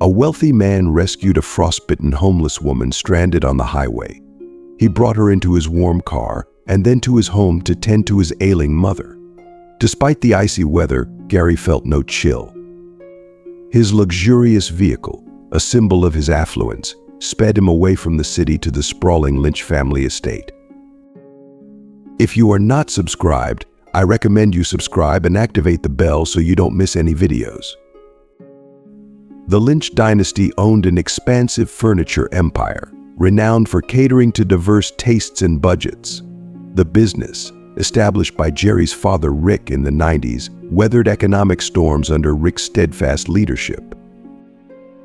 A wealthy man rescued a frostbitten homeless woman stranded on the highway. He brought her into his warm car and then to his home to tend to his ailing mother. Despite the icy weather, Gary felt no chill. His luxurious vehicle, a symbol of his affluence, sped him away from the city to the sprawling Lynch family estate. If you are not subscribed, I recommend you subscribe and activate the bell so you don't miss any videos. The Lynch dynasty owned an expansive furniture empire, renowned for catering to diverse tastes and budgets. The business, established by Jerry's father Rick in the 90s, weathered economic storms under Rick's steadfast leadership.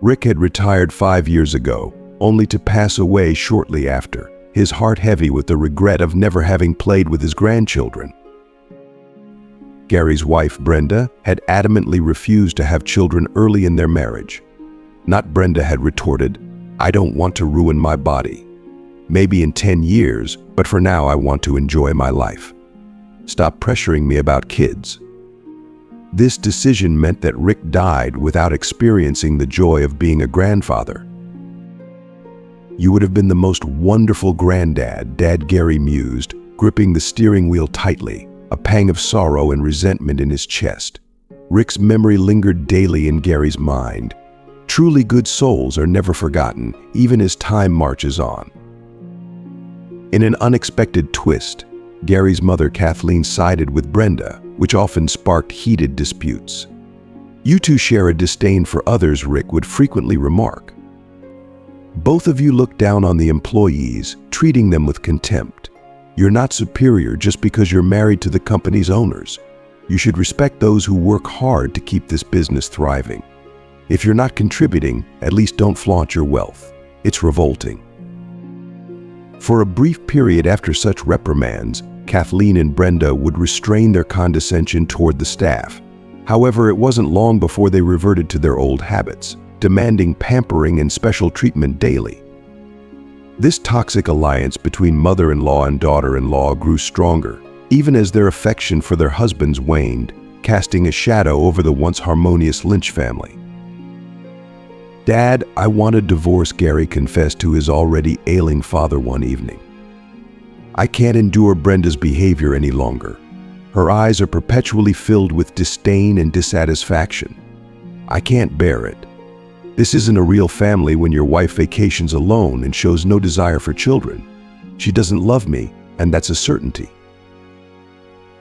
Rick had retired 5 years ago, only to pass away shortly after, his heart heavy with the regret of never having played with his grandchildren. Gary's wife, Brenda, had adamantly refused to have children early in their marriage. Not Brenda had retorted, "I don't want to ruin my body. Maybe in 10 years, but for now I want to enjoy my life. Stop pressuring me about kids." This decision meant that Rick died without experiencing the joy of being a grandfather. "You would have been the most wonderful granddad," Dad Gary mused, gripping the steering wheel tightly, a pang of sorrow and resentment in his chest. Rick's memory lingered daily in Gary's mind. Truly good souls are never forgotten, even as time marches on. In an unexpected twist, Gary's mother Kathleen sided with Brenda, which often sparked heated disputes. "You two share a disdain for others," Rick would frequently remark. "Both of you look down on the employees, treating them with contempt. You're not superior just because you're married to the company's owners. You should respect those who work hard to keep this business thriving. If you're not contributing, at least don't flaunt your wealth. It's revolting." For a brief period after such reprimands, Kathleen and Brenda would restrain their condescension toward the staff. However, it wasn't long before they reverted to their old habits, demanding pampering and special treatment daily. This toxic alliance between mother-in-law and daughter-in-law grew stronger, even as their affection for their husbands waned, casting a shadow over the once harmonious Lynch family. "Dad, I want a divorce," Gary confessed to his already ailing father one evening. "I can't endure Brenda's behavior any longer. Her eyes are perpetually filled with disdain and dissatisfaction. I can't bear it. This isn't a real family when your wife vacations alone and shows no desire for children. She doesn't love me, and that's a certainty."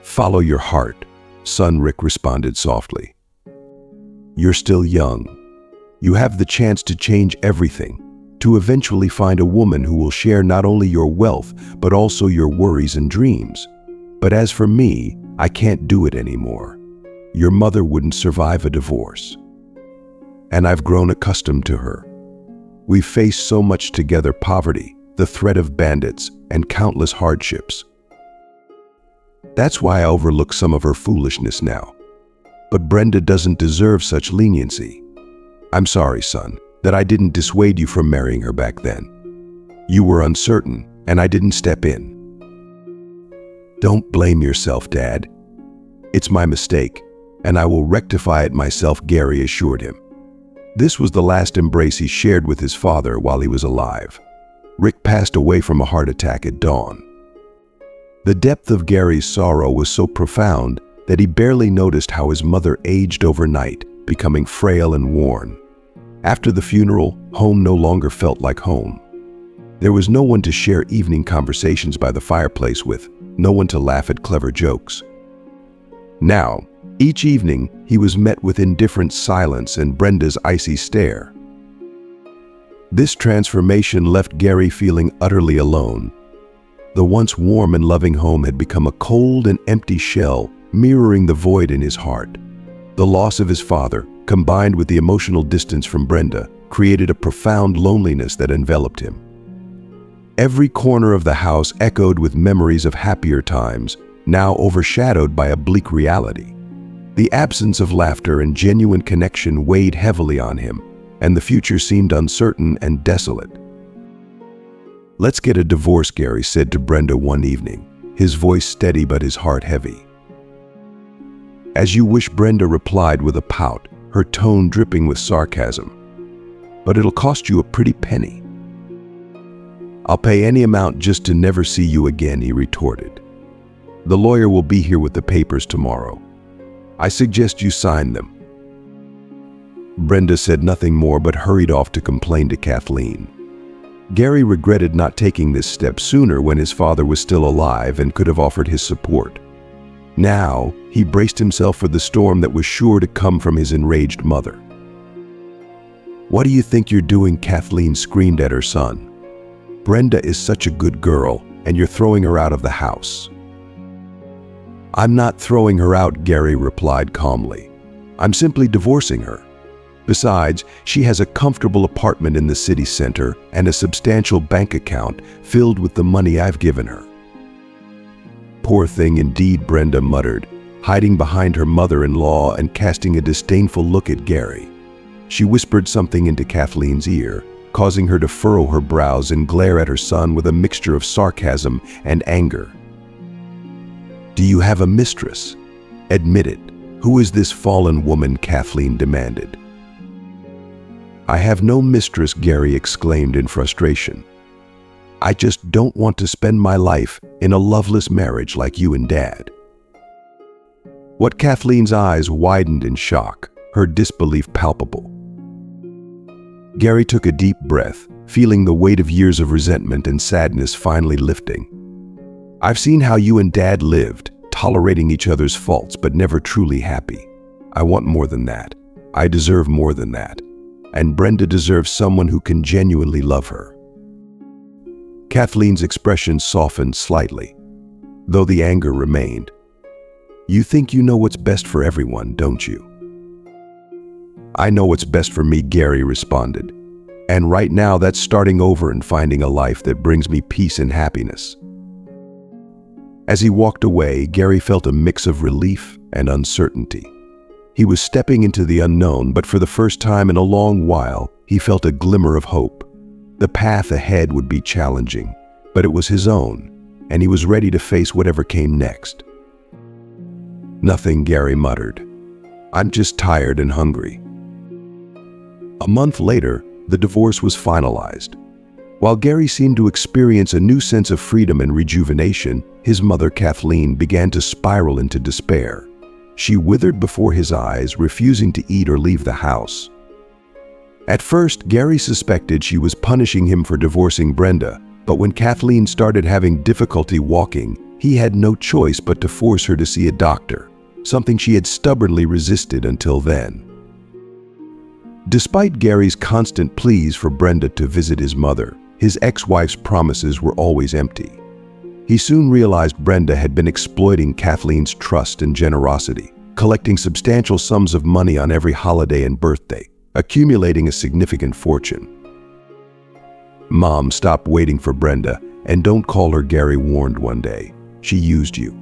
"Follow your heart," son, Rick responded softly. "You're still young. You have the chance to change everything, to eventually find a woman who will share not only your wealth, but also your worries and dreams. But as for me, I can't do it anymore. Your mother wouldn't survive a divorce. And I've grown accustomed to her. We've faced so much together: poverty, the threat of bandits, and countless hardships. That's why I overlook some of her foolishness now. But Brenda doesn't deserve such leniency. I'm sorry, son, that I didn't dissuade you from marrying her back then. You were uncertain, and I didn't step in." "Don't blame yourself, Dad. It's my mistake, and I will rectify it myself," Gary assured him. This was the last embrace he shared with his father while he was alive. Rick passed away from a heart attack at dawn. The depth of Gary's sorrow was so profound that he barely noticed how his mother aged overnight, becoming frail and worn. After the funeral, home no longer felt like home. There was no one to share evening conversations by the fireplace with, no one to laugh at clever jokes. Now, each evening, he was met with indifferent silence and Brenda's icy stare. This transformation left Gary feeling utterly alone. The once warm and loving home had become a cold and empty shell, mirroring the void in his heart. The loss of his father, combined with the emotional distance from Brenda, created a profound loneliness that enveloped him. Every corner of the house echoed with memories of happier times, now overshadowed by a bleak reality. The absence of laughter and genuine connection weighed heavily on him, and the future seemed uncertain and desolate. "Let's get a divorce," Gary said to Brenda one evening, his voice steady but his heart heavy. "As you wish," Brenda replied with a pout, her tone dripping with sarcasm. but it'll cost you a pretty penny." "I'll pay any amount just to never see you again," he retorted. "The lawyer will be here with the papers tomorrow. I suggest you sign them." Brenda said nothing more but hurried off to complain to Kathleen. Gary regretted not taking this step sooner when his father was still alive and could have offered his support. Now, he braced himself for the storm that was sure to come from his enraged mother. "What do you think you're doing?" Kathleen screamed at her son. "Brenda is such a good girl, and you're throwing her out of the house." "I'm not throwing her out," Gary replied calmly. "I'm simply divorcing her. Besides, she has a comfortable apartment in the city center and a substantial bank account filled with the money I've given her." "Poor thing indeed," Brenda muttered, hiding behind her mother-in-law and casting a disdainful look at Gary. She whispered something into Kathleen's ear, causing her to furrow her brows and glare at her son with a mixture of sarcasm and anger. "Do you have a mistress? Admit it. Who is this fallen woman?" Kathleen demanded. "I have no mistress," Gary exclaimed in frustration. "I just don't want to spend my life in a loveless marriage like you and Dad." What Kathleen's eyes widened in shock, her disbelief palpable. Gary took a deep breath, feeling the weight of years of resentment and sadness finally lifting. "I've seen how you and Dad lived, tolerating each other's faults but never truly happy. I want more than that. I deserve more than that. And Brenda deserves someone who can genuinely love her." Kathleen's expression softened slightly, though the anger remained. "You think you know what's best for everyone, don't you?" "I know what's best for me," Gary responded. "And right now that's starting over and finding a life that brings me peace and happiness." As he walked away, Gary felt a mix of relief and uncertainty. He was stepping into the unknown, but for the first time in a long while, he felt a glimmer of hope. The path ahead would be challenging, but it was his own, and he was ready to face whatever came next. "Nothing," Gary muttered. "I'm just tired and hungry." A month later, the divorce was finalized. While Gary seemed to experience a new sense of freedom and rejuvenation, his mother, Kathleen, began to spiral into despair. She withered before his eyes, refusing to eat or leave the house. At first, Gary suspected she was punishing him for divorcing Brenda, but when Kathleen started having difficulty walking, he had no choice but to force her to see a doctor, something she had stubbornly resisted until then. Despite Gary's constant pleas for Brenda to visit his mother, his ex-wife's promises were always empty. He soon realized Brenda had been exploiting Kathleen's trust and generosity, collecting substantial sums of money on every holiday and birthday, accumulating a significant fortune. "Mom, stop waiting for Brenda, and don't call her," Gary warned one day. "She used you.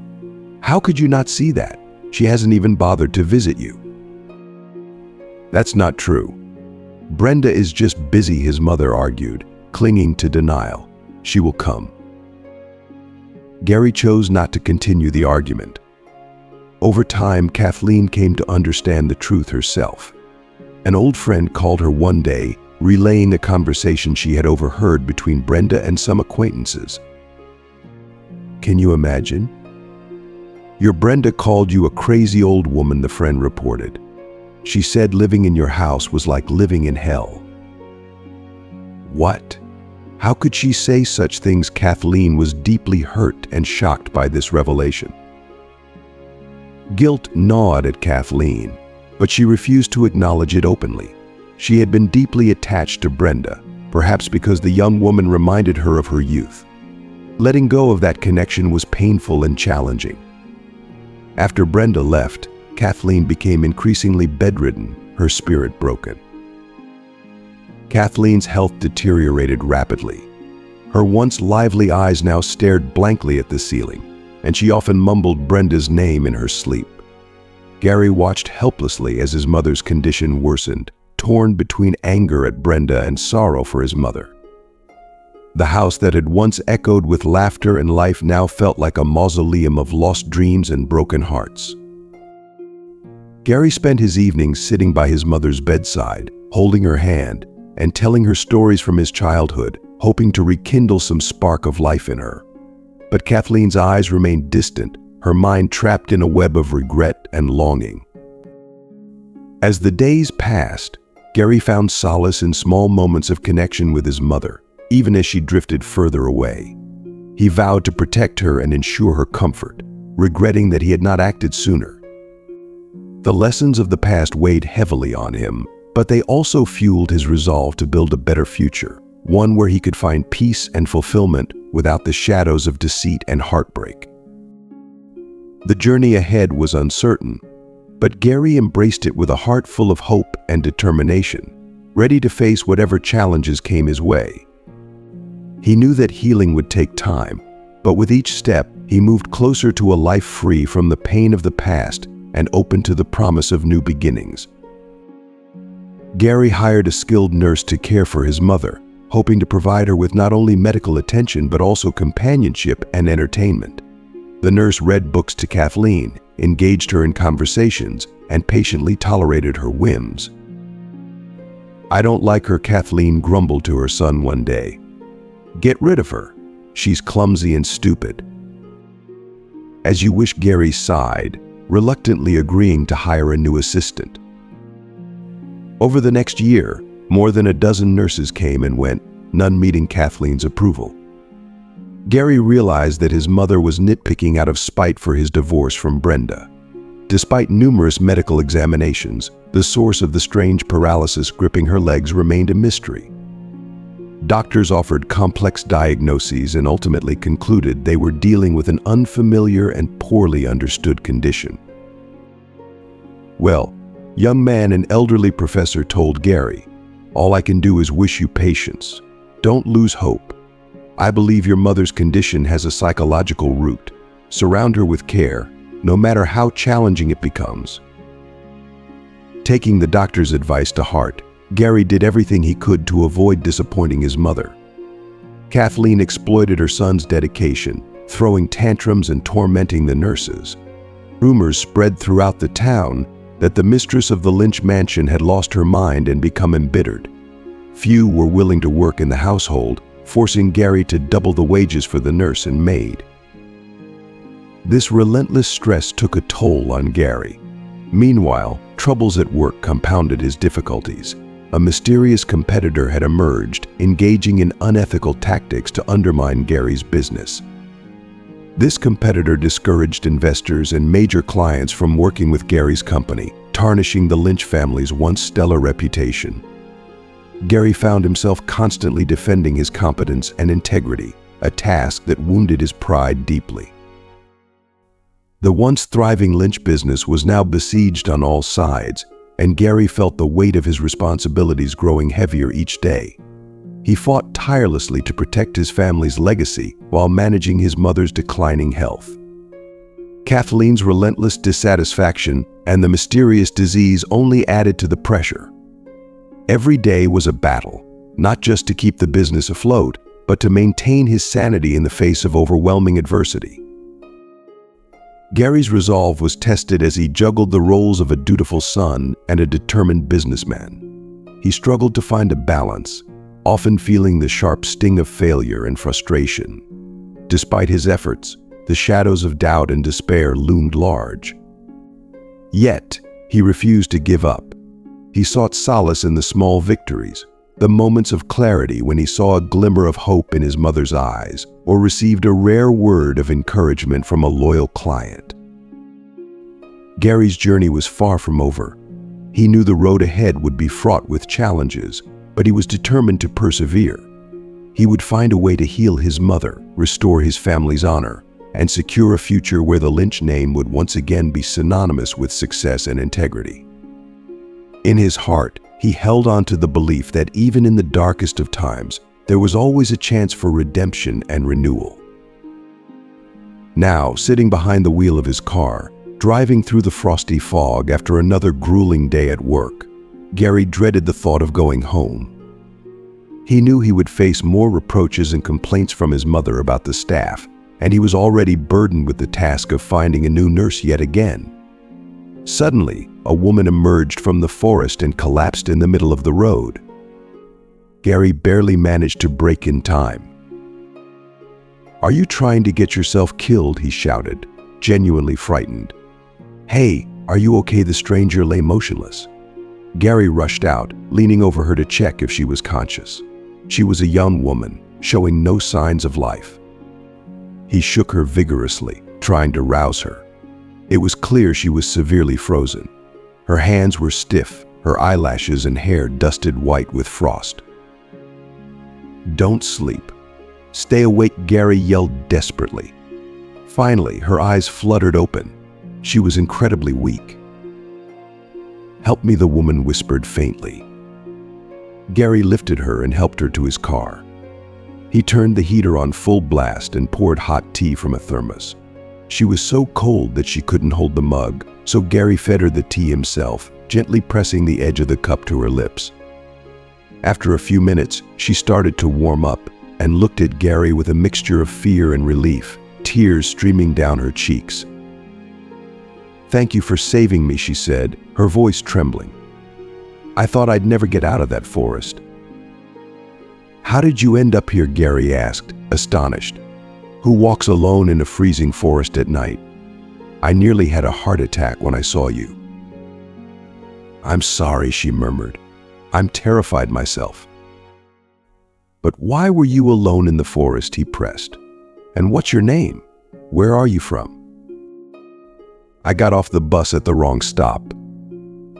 How could you not see that? She hasn't even bothered to visit you." "That's not true. Brenda is just busy," his mother argued, clinging to denial. "She will come." Gary chose not to continue the argument. Over time, Kathleen came to understand the truth herself. An old friend called her one day, relaying a conversation she had overheard between Brenda and some acquaintances. "Can you imagine? Your Brenda called you a crazy old woman," the friend reported. "She said living in your house was like living in hell." What? How could she say such things? Kathleen was deeply hurt and shocked by this revelation. Guilt gnawed at Kathleen, but she refused to acknowledge it openly. She had been deeply attached to Brenda, perhaps because the young woman reminded her of her youth. Letting go of that connection was painful and challenging. After Brenda left, Kathleen became increasingly bedridden, her spirit broken. Kathleen's health deteriorated rapidly. Her once lively eyes now stared blankly at the ceiling, and she often mumbled Brenda's name in her sleep. Gary watched helplessly as his mother's condition worsened, torn between anger at Brenda and sorrow for his mother. The house that had once echoed with laughter and life now felt like a mausoleum of lost dreams and broken hearts. Gary spent his evenings sitting by his mother's bedside, holding her hand, and telling her stories from his childhood, hoping to rekindle some spark of life in her. But Kathleen's eyes remained distant, her mind trapped in a web of regret and longing. As the days passed, Gary found solace in small moments of connection with his mother, even as she drifted further away. He vowed to protect her and ensure her comfort, regretting that he had not acted sooner. The lessons of the past weighed heavily on him, but they also fueled his resolve to build a better future, one where he could find peace and fulfillment without the shadows of deceit and heartbreak. The journey ahead was uncertain, but Gary embraced it with a heart full of hope and determination, ready to face whatever challenges came his way. He knew that healing would take time, but with each step, he moved closer to a life free from the pain of the past and open to the promise of new beginnings. Gary hired a skilled nurse to care for his mother, hoping to provide her with not only medical attention but also companionship and entertainment. The nurse read books to Kathleen, engaged her in conversations, and patiently tolerated her whims. "I don't like her," Kathleen grumbled to her son one day. "Get rid of her. She's clumsy and stupid." "As you wish," Gary sighed, reluctantly agreeing to hire a new assistant. Over the next year, more than a dozen nurses came and went, none meeting Kathleen's approval. Gary realized that his mother was nitpicking out of spite for his divorce from Brenda. Despite numerous medical examinations, the source of the strange paralysis gripping her legs remained a mystery. Doctors offered complex diagnoses and ultimately concluded they were dealing with an unfamiliar and poorly understood condition. "Well," young man and elderly professor told Gary, "all I can do is wish you patience. Don't lose hope. I believe your mother's condition has a psychological root. Surround her with care, no matter how challenging it becomes." Taking the doctor's advice to heart, Gary did everything he could to avoid disappointing his mother. Kathleen exploited her son's dedication, throwing tantrums and tormenting the nurses. Rumors spread throughout the town that the mistress of the Lynch mansion had lost her mind and become embittered. Few were willing to work in the household, forcing Gary to double the wages for the nurse and maid. This relentless stress took a toll on Gary. Meanwhile, troubles at work compounded his difficulties. A mysterious competitor had emerged, engaging in unethical tactics to undermine Gary's business. This competitor discouraged investors and major clients from working with Gary's company, tarnishing the Lynch family's once stellar reputation. Gary found himself constantly defending his competence and integrity, a task that wounded his pride deeply. The once thriving Lynch business was now besieged on all sides, and Gary felt the weight of his responsibilities growing heavier each day. He fought tirelessly to protect his family's legacy while managing his mother's declining health. Kathleen's relentless dissatisfaction and the mysterious disease only added to the pressure. Every day was a battle, not just to keep the business afloat, but to maintain his sanity in the face of overwhelming adversity. Gary's resolve was tested as he juggled the roles of a dutiful son and a determined businessman. He struggled to find a balance, often feeling the sharp sting of failure and frustration. Despite his efforts, the shadows of doubt and despair loomed large. Yet, he refused to give up. He sought solace in the small victories, the moments of clarity when he saw a glimmer of hope in his mother's eyes or received a rare word of encouragement from a loyal client. Gary's journey was far from over. He knew the road ahead would be fraught with challenges, but he was determined to persevere. He would find a way to heal his mother, restore his family's honor, and secure a future where the Lynch name would once again be synonymous with success and integrity. In his heart, he held on to the belief that even in the darkest of times, there was always a chance for redemption and renewal. Now, sitting behind the wheel of his car, driving through the frosty fog after another grueling day at work, Gary dreaded the thought of going home. He knew he would face more reproaches and complaints from his mother about the staff, and he was already burdened with the task of finding a new nurse yet again. Suddenly, a woman emerged from the forest and collapsed in the middle of the road. Gary barely managed to break in time. "Are you trying to get yourself killed?" he shouted, genuinely frightened. "Hey, are you okay?" The stranger lay motionless. Gary rushed out, leaning over her to check if she was conscious. She was a young woman, showing no signs of life. He shook her vigorously, trying to rouse her. It was clear she was severely frozen. Her hands were stiff, her eyelashes and hair dusted white with frost. "Don't sleep. Stay awake," Gary yelled desperately. Finally, her eyes fluttered open. She was incredibly weak. "Help me," the woman whispered faintly. Gary lifted her and helped her to his car. He turned the heater on full blast and poured hot tea from a thermos. She was so cold that she couldn't hold the mug, so Gary fed her the tea himself, gently pressing the edge of the cup to her lips. After a few minutes, she started to warm up and looked at Gary with a mixture of fear and relief, tears streaming down her cheeks. "Thank you for saving me," she said, her voice trembling. "I thought I'd never get out of that forest." "How did you end up here?" Gary asked, astonished. "Who walks alone in a freezing forest at night? I nearly had a heart attack when I saw you." "I'm sorry," she murmured. "I'm terrified myself." "But why were you alone in the forest?" he pressed. "And what's your name? Where are you from?" "I got off the bus at the wrong stop.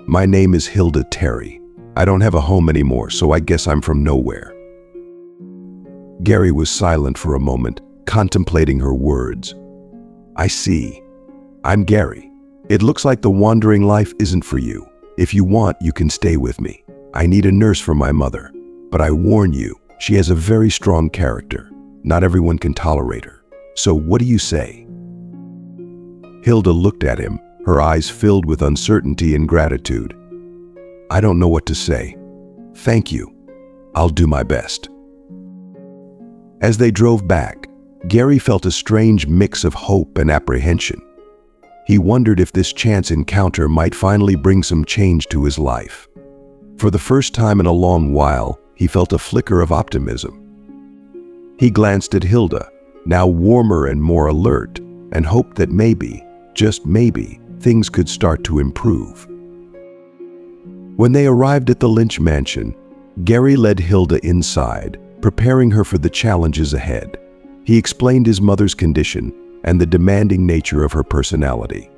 My name is Hilda Terry. I don't have a home anymore, so I guess I'm from nowhere." Gary was silent for a moment, contemplating her words. "I see. I'm Gary. It looks like the wandering life isn't for you. If you want, you can stay with me. I need a nurse for my mother. But I warn you, she has a very strong character. Not everyone can tolerate her. So what do you say?" Hilda looked at him, her eyes filled with uncertainty and gratitude. "I don't know what to say. Thank you. I'll do my best." As they drove back, Gary felt a strange mix of hope and apprehension. He wondered if this chance encounter might finally bring some change to his life. For the first time in a long while, he felt a flicker of optimism. He glanced at Hilda, now warmer and more alert, and hoped that maybe, just maybe, things could start to improve. When they arrived at the Lynch mansion, Gary led Hilda inside, preparing her for the challenges ahead. He explained his mother's condition and the demanding nature of her personality.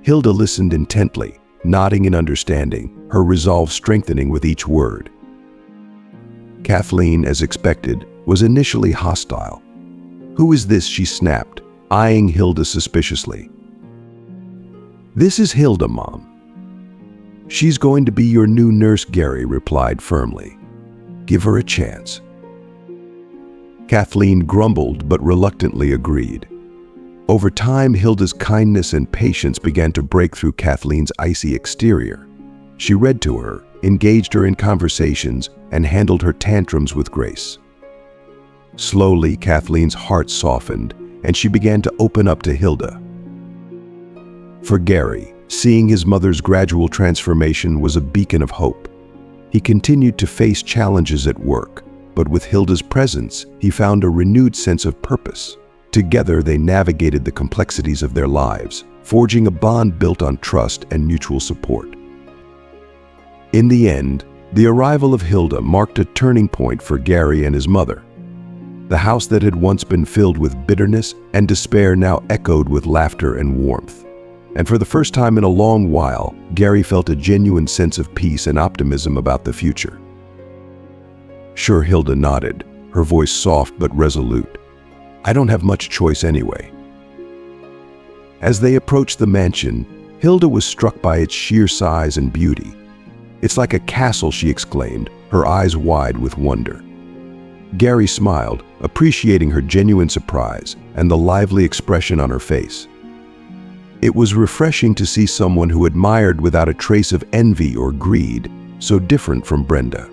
Hilda listened intently, nodding in understanding, her resolve strengthening with each word. Kathleen, as expected, was initially hostile. "Who is this?" she snapped, eyeing Hilda suspiciously. "This is Hilda, Mom. She's going to be your new nurse," Gary replied firmly. "Give her a chance." Kathleen grumbled but reluctantly agreed. Over time, Hilda's kindness and patience began to break through Kathleen's icy exterior. She read to her, engaged her in conversations, and handled her tantrums with grace. Slowly, Kathleen's heart softened, and she began to open up to Hilda. For Gary, seeing his mother's gradual transformation was a beacon of hope. He continued to face challenges at work, but with Hilda's presence, he found a renewed sense of purpose. Together, they navigated the complexities of their lives, forging a bond built on trust and mutual support. In the end, the arrival of Hilda marked a turning point for Gary and his mother. The house that had once been filled with bitterness and despair now echoed with laughter and warmth. And for the first time in a long while, Gary felt a genuine sense of peace and optimism about the future. Sure, Hilda nodded, her voice soft but resolute. "I don't have much choice anyway." As they approached the mansion, Hilda was struck by its sheer size and beauty. "It's like a castle," she exclaimed, her eyes wide with wonder. Gary smiled, appreciating her genuine surprise and the lively expression on her face. It was refreshing to see someone who admired without a trace of envy or greed, so different from Brenda.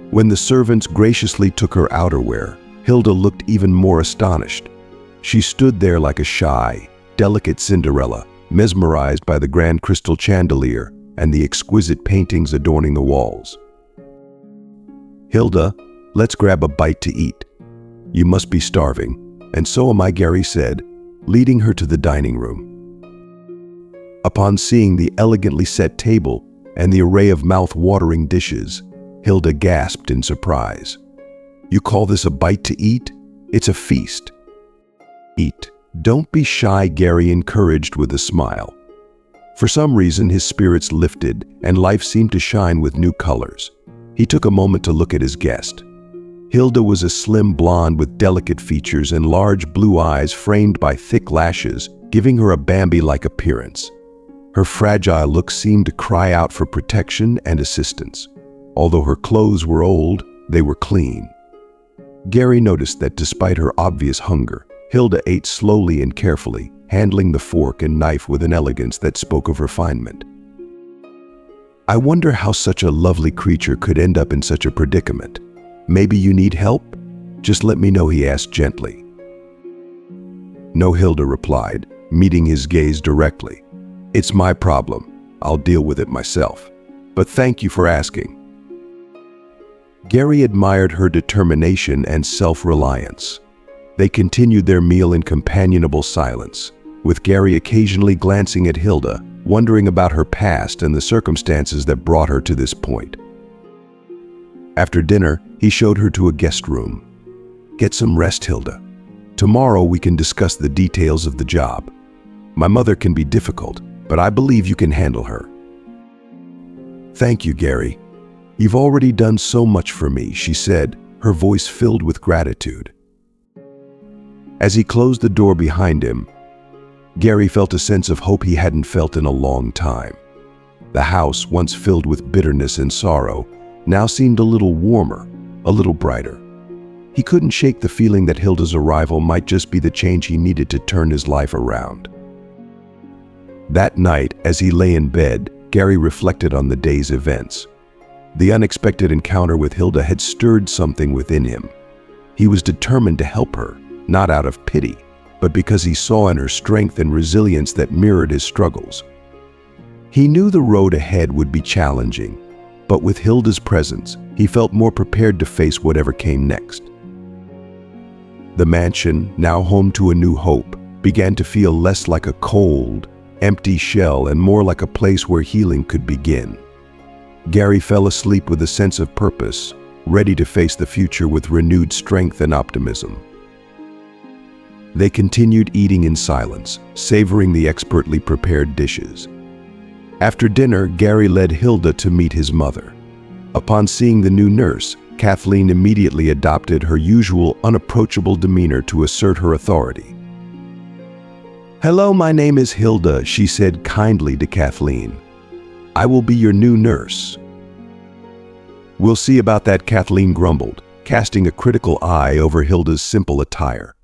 When the servants graciously took her outerwear, Hilda looked even more astonished. She stood there like a shy, delicate Cinderella, mesmerized by the grand crystal chandelier and the exquisite paintings adorning the walls. "Hilda, let's grab a bite to eat. You must be starving." "And so am I," Gary said, leading her to the dining room. Upon seeing the elegantly set table and the array of mouth-watering dishes, Hilda gasped in surprise. "You call this a bite to eat? It's a feast." "Eat. Don't be shy," Gary encouraged with a smile. For some reason, his spirits lifted and life seemed to shine with new colors. He took a moment to look at his guest. Hilda was a slim blonde with delicate features and large blue eyes framed by thick lashes, giving her a Bambi-like appearance. Her fragile look seemed to cry out for protection and assistance. Although her clothes were old, they were clean. Gary noticed that despite her obvious hunger, Hilda ate slowly and carefully, handling the fork and knife with an elegance that spoke of refinement. "I wonder how such a lovely creature could end up in such a predicament. Maybe you need help? Just let me know," he asked gently. "No," Hilda replied, meeting his gaze directly. "It's my problem. I'll deal with it myself. But thank you for asking." Gary admired her determination and self-reliance. They continued their meal in companionable silence, with Gary occasionally glancing at Hilda, wondering about her past and the circumstances that brought her to this point. After dinner, he showed her to a guest room. "Get some rest, Hilda. Tomorrow we can discuss the details of the job. My mother can be difficult, but I believe you can handle her." "Thank you, Gary. You've already done so much for me," she said, her voice filled with gratitude. As he closed the door behind him, Gary felt a sense of hope he hadn't felt in a long time. The house, once filled with bitterness and sorrow, now seemed a little warmer, a little brighter. He couldn't shake the feeling that Hilda's arrival might just be the change he needed to turn his life around. That night, as he lay in bed, Gary reflected on the day's events. The unexpected encounter with Hilda had stirred something within him. He was determined to help her, not out of pity, but because he saw in her strength and resilience that mirrored his struggles. He knew the road ahead would be challenging, but with Hilda's presence, he felt more prepared to face whatever came next. The mansion, now home to a new hope, began to feel less like a cold, empty shell and more like a place where healing could begin. Gary fell asleep with a sense of purpose, ready to face the future with renewed strength and optimism. They continued eating in silence, savoring the expertly prepared dishes. After dinner, Gary led Hilda to meet his mother. Upon seeing the new nurse, Kathleen immediately adopted her usual unapproachable demeanor to assert her authority. "Hello, my name is Hilda," she said kindly to Kathleen. "I will be your new nurse." "We'll see about that," Kathleen grumbled, casting a critical eye over Hilda's simple attire.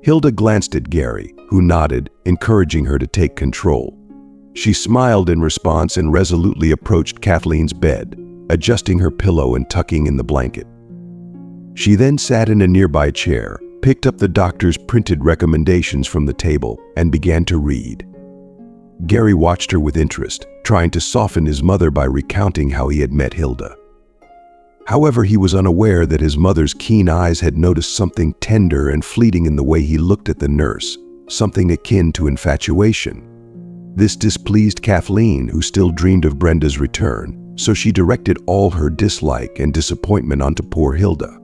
Hilda glanced at Gary, who nodded, encouraging her to take control. She smiled in response and resolutely approached Kathleen's bed, adjusting her pillow and tucking in the blanket. She then sat in a nearby chair, picked up the doctor's printed recommendations from the table, and began to read. Gary watched her with interest, trying to soften his mother by recounting how he had met Hilda. However, he was unaware that his mother's keen eyes had noticed something tender and fleeting in the way he looked at the nurse, something akin to infatuation. This displeased Kathleen, who still dreamed of Brenda's return, so she directed all her dislike and disappointment onto poor Hilda.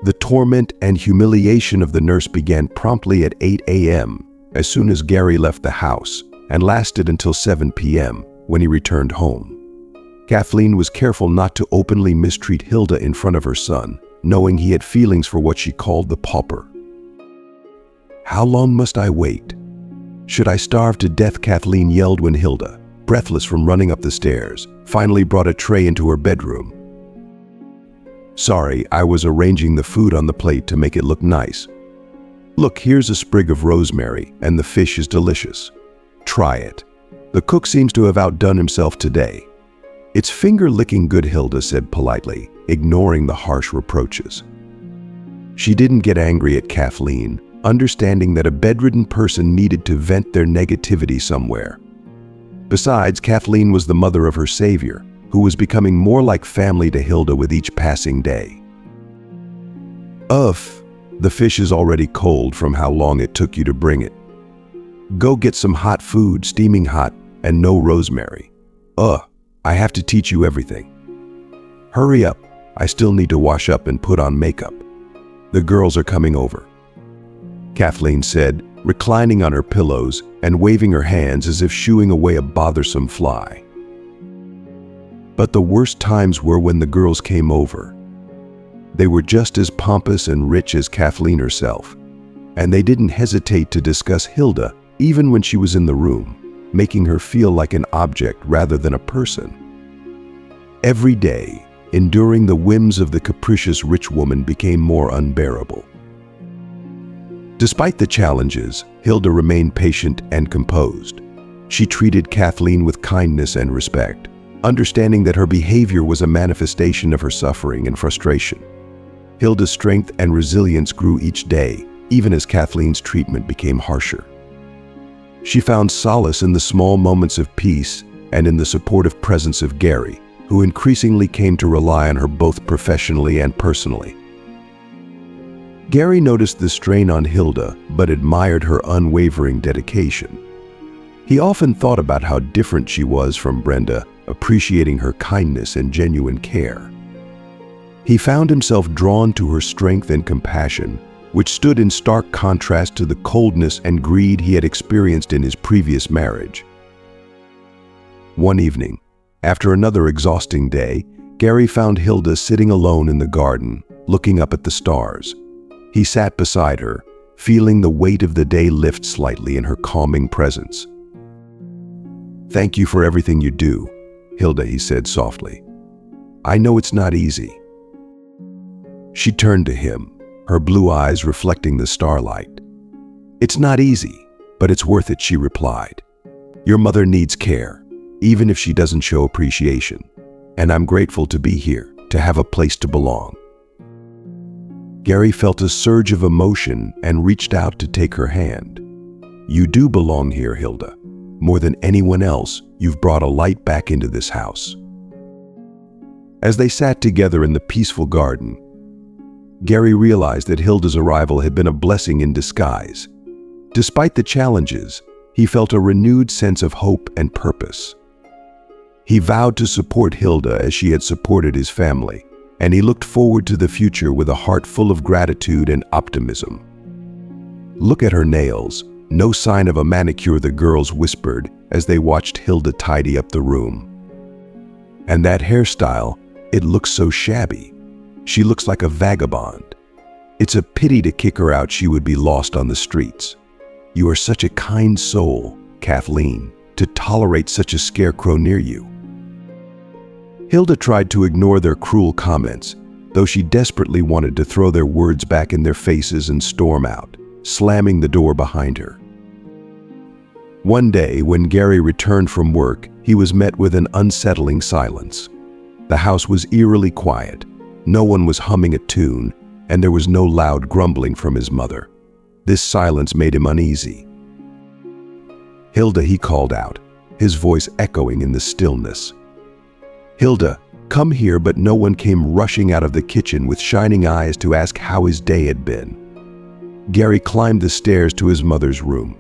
The torment and humiliation of the nurse began promptly at 8 a.m. as soon as Gary left the house, and lasted until 7 p.m. when he returned home. Kathleen was careful not to openly mistreat Hilda in front of her son, knowing he had feelings for what she called the pauper. "How long must I wait? Should I starve to death?" Kathleen yelled when Hilda, breathless from running up the stairs, finally brought a tray into her bedroom. "Sorry, I was arranging the food on the plate to make it look nice. Look, here's a sprig of rosemary, and the fish is delicious. Try it. The cook seems to have outdone himself today." "It's finger-licking good," Hilda said politely, ignoring the harsh reproaches. She didn't get angry at Kathleen, understanding that a bedridden person needed to vent their negativity somewhere. Besides, Kathleen was the mother of her savior, who was becoming more like family to Hilda with each passing day. "Ugh, the fish is already cold from how long it took you to bring it. Go get some hot food, steaming hot, and no rosemary. I have to teach you everything. Hurry up, I still need to wash up and put on makeup. The girls are coming over," Kathleen said, reclining on her pillows and waving her hands as if shooing away a bothersome fly. But the worst times were when the girls came over. They were just as pompous and rich as Kathleen herself, and they didn't hesitate to discuss Hilda even when she was in the room, making her feel like an object rather than a person. Every day, enduring the whims of the capricious rich woman became more unbearable. Despite the challenges, Hilda remained patient and composed. She treated Kathleen with kindness and respect, understanding that her behavior was a manifestation of her suffering and frustration. Hilda's strength and resilience grew each day, even as Kathleen's treatment became harsher. She found solace in the small moments of peace and in the supportive presence of Gary, who increasingly came to rely on her both professionally and personally. Gary noticed the strain on Hilda, but admired her unwavering dedication. He often thought about how different she was from Brenda, appreciating her kindness and genuine care. He found himself drawn to her strength and compassion, which stood in stark contrast to the coldness and greed he had experienced in his previous marriage. One evening, after another exhausting day, Gary found Hilda sitting alone in the garden, looking up at the stars. He sat beside her, feeling the weight of the day lift slightly in her calming presence. "Thank you for everything you do, Hilda," he said softly. "I know it's not easy." She turned to him, her blue eyes reflecting the starlight. "It's not easy, but it's worth it," she replied. "Your mother needs care, even if she doesn't show appreciation, and I'm grateful to be here, to have a place to belong." Gary felt a surge of emotion and reached out to take her hand. "You do belong here, Hilda. More than anyone else, you've brought a light back into this house." As they sat together in the peaceful garden, Gary realized that Hilda's arrival had been a blessing in disguise. Despite the challenges, he felt a renewed sense of hope and purpose. He vowed to support Hilda as she had supported his family, and he looked forward to the future with a heart full of gratitude and optimism. "Look at her nails, no sign of a manicure," the girls whispered as they watched Hilda tidy up the room. "And that hairstyle, it looks so shabby. She looks like a vagabond. It's a pity to kick her out. She would be lost on the streets. You are such a kind soul, Kathleen, to tolerate such a scarecrow near you." Hilda tried to ignore their cruel comments, though she desperately wanted to throw their words back in their faces and storm out, slamming the door behind her. One day, when Gary returned from work, he was met with an unsettling silence. The house was eerily quiet. No one was humming a tune, and there was no loud grumbling from his mother. This silence made him uneasy. "Hilda," he called out, his voice echoing in the stillness. "Hilda, come here," but no one came rushing out of the kitchen with shining eyes to ask how his day had been. Gary climbed the stairs to his mother's room.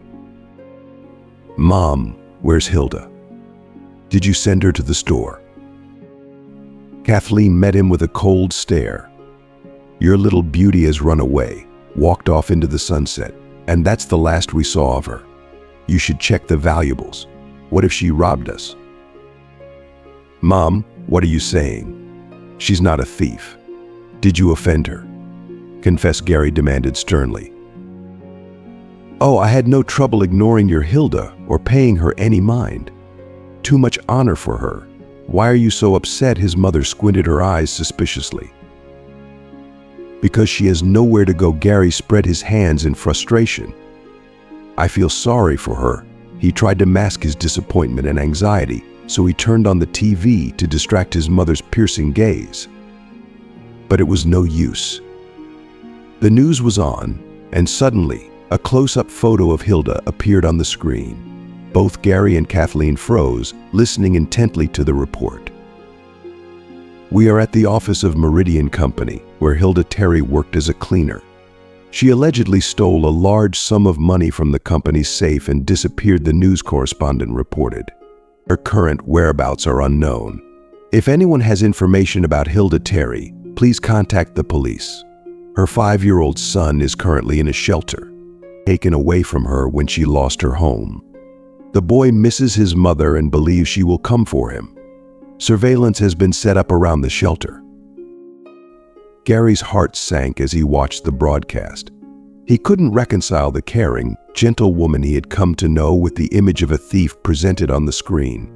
"Mom, where's Hilda? Did you send her to the store?" Kathleen met him with a cold stare. "Your little beauty has run away, walked off into the sunset, and that's the last we saw of her. You should check the valuables. What if she robbed us?" "Mom, what are you saying? She's not a thief. Did you offend her? Confess," Gary demanded sternly. "Oh, I had no trouble ignoring your Hilda or paying her any mind. Too much honor for her. Why are you so upset?" His mother squinted her eyes suspiciously. "Because she has nowhere to go." Gary spread his hands in frustration. "I feel sorry for her." He tried to mask his disappointment and anxiety, so he turned on the TV to distract his mother's piercing gaze. But it was no use. The news was on, and suddenly, a close-up photo of Hilda appeared on the screen. Both Gary and Kathleen froze, listening intently to the report. We are at the office of Meridian Company, where Hilda Terry worked as a cleaner. She allegedly stole a large sum of money from the company's safe and disappeared, the news correspondent reported. Her current whereabouts are unknown. If anyone has information about Hilda Terry, please contact the police. Her 5-year-old son is currently in a shelter, taken away from her when she lost her home. The boy misses his mother and believes she will come for him. Surveillance has been set up around the shelter. Gary's heart sank as he watched the broadcast. He couldn't reconcile the caring, gentle woman he had come to know with the image of a thief presented on the screen.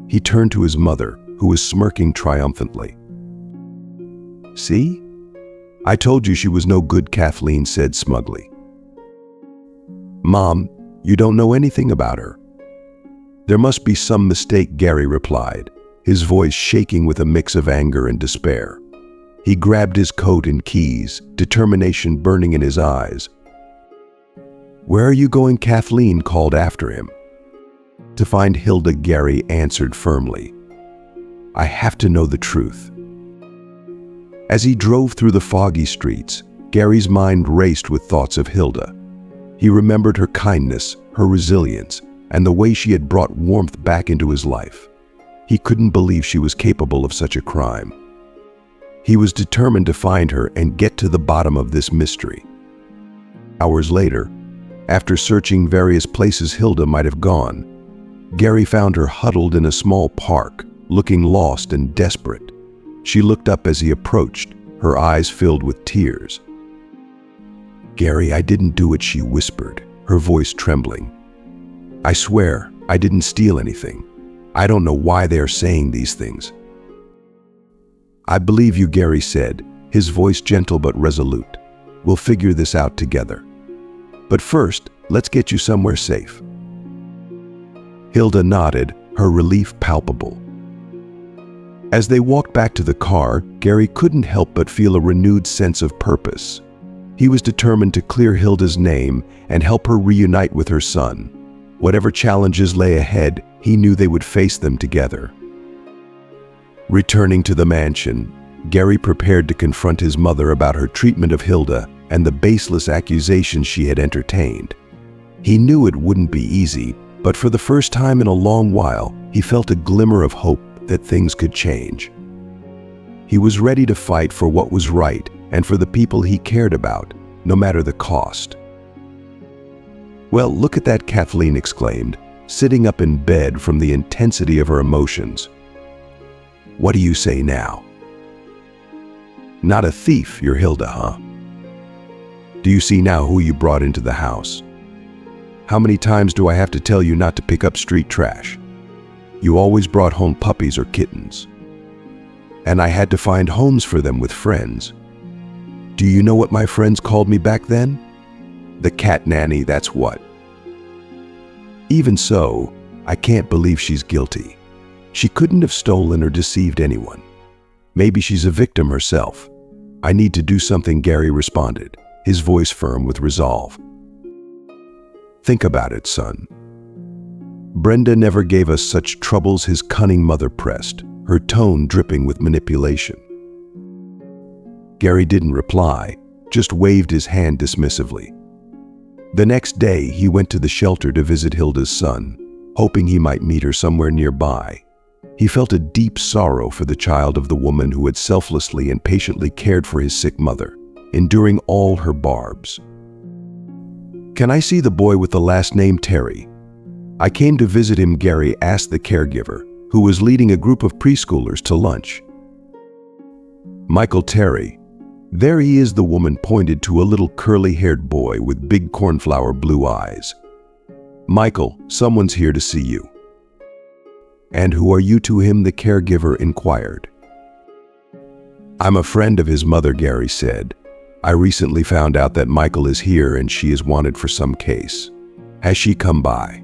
He turned to his mother, who was smirking triumphantly. "See? I told you she was no good," Kathleen said smugly. "Mom, you don't know anything about her." "There must be some mistake," Gary replied, his voice shaking with a mix of anger and despair. He grabbed his coat and keys, determination burning in his eyes. "Where are you going?" Kathleen called after him. "To find Hilda," Gary answered firmly. "I have to know the truth." As he drove through the foggy streets, Gary's mind raced with thoughts of Hilda. He remembered her kindness, her resilience, and the way she had brought warmth back into his life. He couldn't believe she was capable of such a crime. He was determined to find her and get to the bottom of this mystery. Hours later, after searching various places Hilda might have gone, Gary found her huddled in a small park, looking lost and desperate. She looked up as he approached, her eyes filled with tears. "Gary, I didn't do it," she whispered, her voice trembling. "I swear, I didn't steal anything. I don't know why they are saying these things." "I believe you," Gary said, his voice gentle but resolute. "We'll figure this out together. But first, let's get you somewhere safe." Hilda nodded, her relief palpable. As they walked back to the car, Gary couldn't help but feel a renewed sense of purpose. He was determined to clear Hilda's name and help her reunite with her son. Whatever challenges lay ahead, he knew they would face them together. Returning to the mansion, Gary prepared to confront his mother about her treatment of Hilda and the baseless accusations she had entertained. He knew it wouldn't be easy, but for the first time in a long while, he felt a glimmer of hope that things could change. He was ready to fight for what was right and for the people he cared about, no matter the cost. "Well, look at that," Kathleen exclaimed, sitting up in bed from the intensity of her emotions. "What do you say now? Not a thief, you're Hilda, huh? Do you see now who you brought into the house? How many times do I have to tell you not to pick up street trash? You always brought home puppies or kittens. And I had to find homes for them with friends. Do you know what my friends called me back then? The cat nanny, that's what. Even so, I can't believe she's guilty. She couldn't have stolen or deceived anyone. Maybe she's a victim herself. I need to do something," Gary responded, his voice firm with resolve. "Think about it, son. Brenda never gave us such troubles," his cunning mother pressed, her tone dripping with manipulation. Gary didn't reply, just waved his hand dismissively. The next day, he went to the shelter to visit Hilda's son, hoping he might meet her somewhere nearby. He felt a deep sorrow for the child of the woman who had selflessly and patiently cared for his sick mother, enduring all her barbs. "Can I see the boy with the last name Terry? I came to visit him," Gary asked the caregiver, who was leading a group of preschoolers to lunch. "Michael Terry. There he is," the woman pointed to a little curly-haired boy with big cornflower blue eyes. "Michael, someone's here to see you." "And who are you to him?" the caregiver inquired. "I'm a friend of his mother," Gary said. "I recently found out that Michael is here and she is wanted for some case. Has she come by?"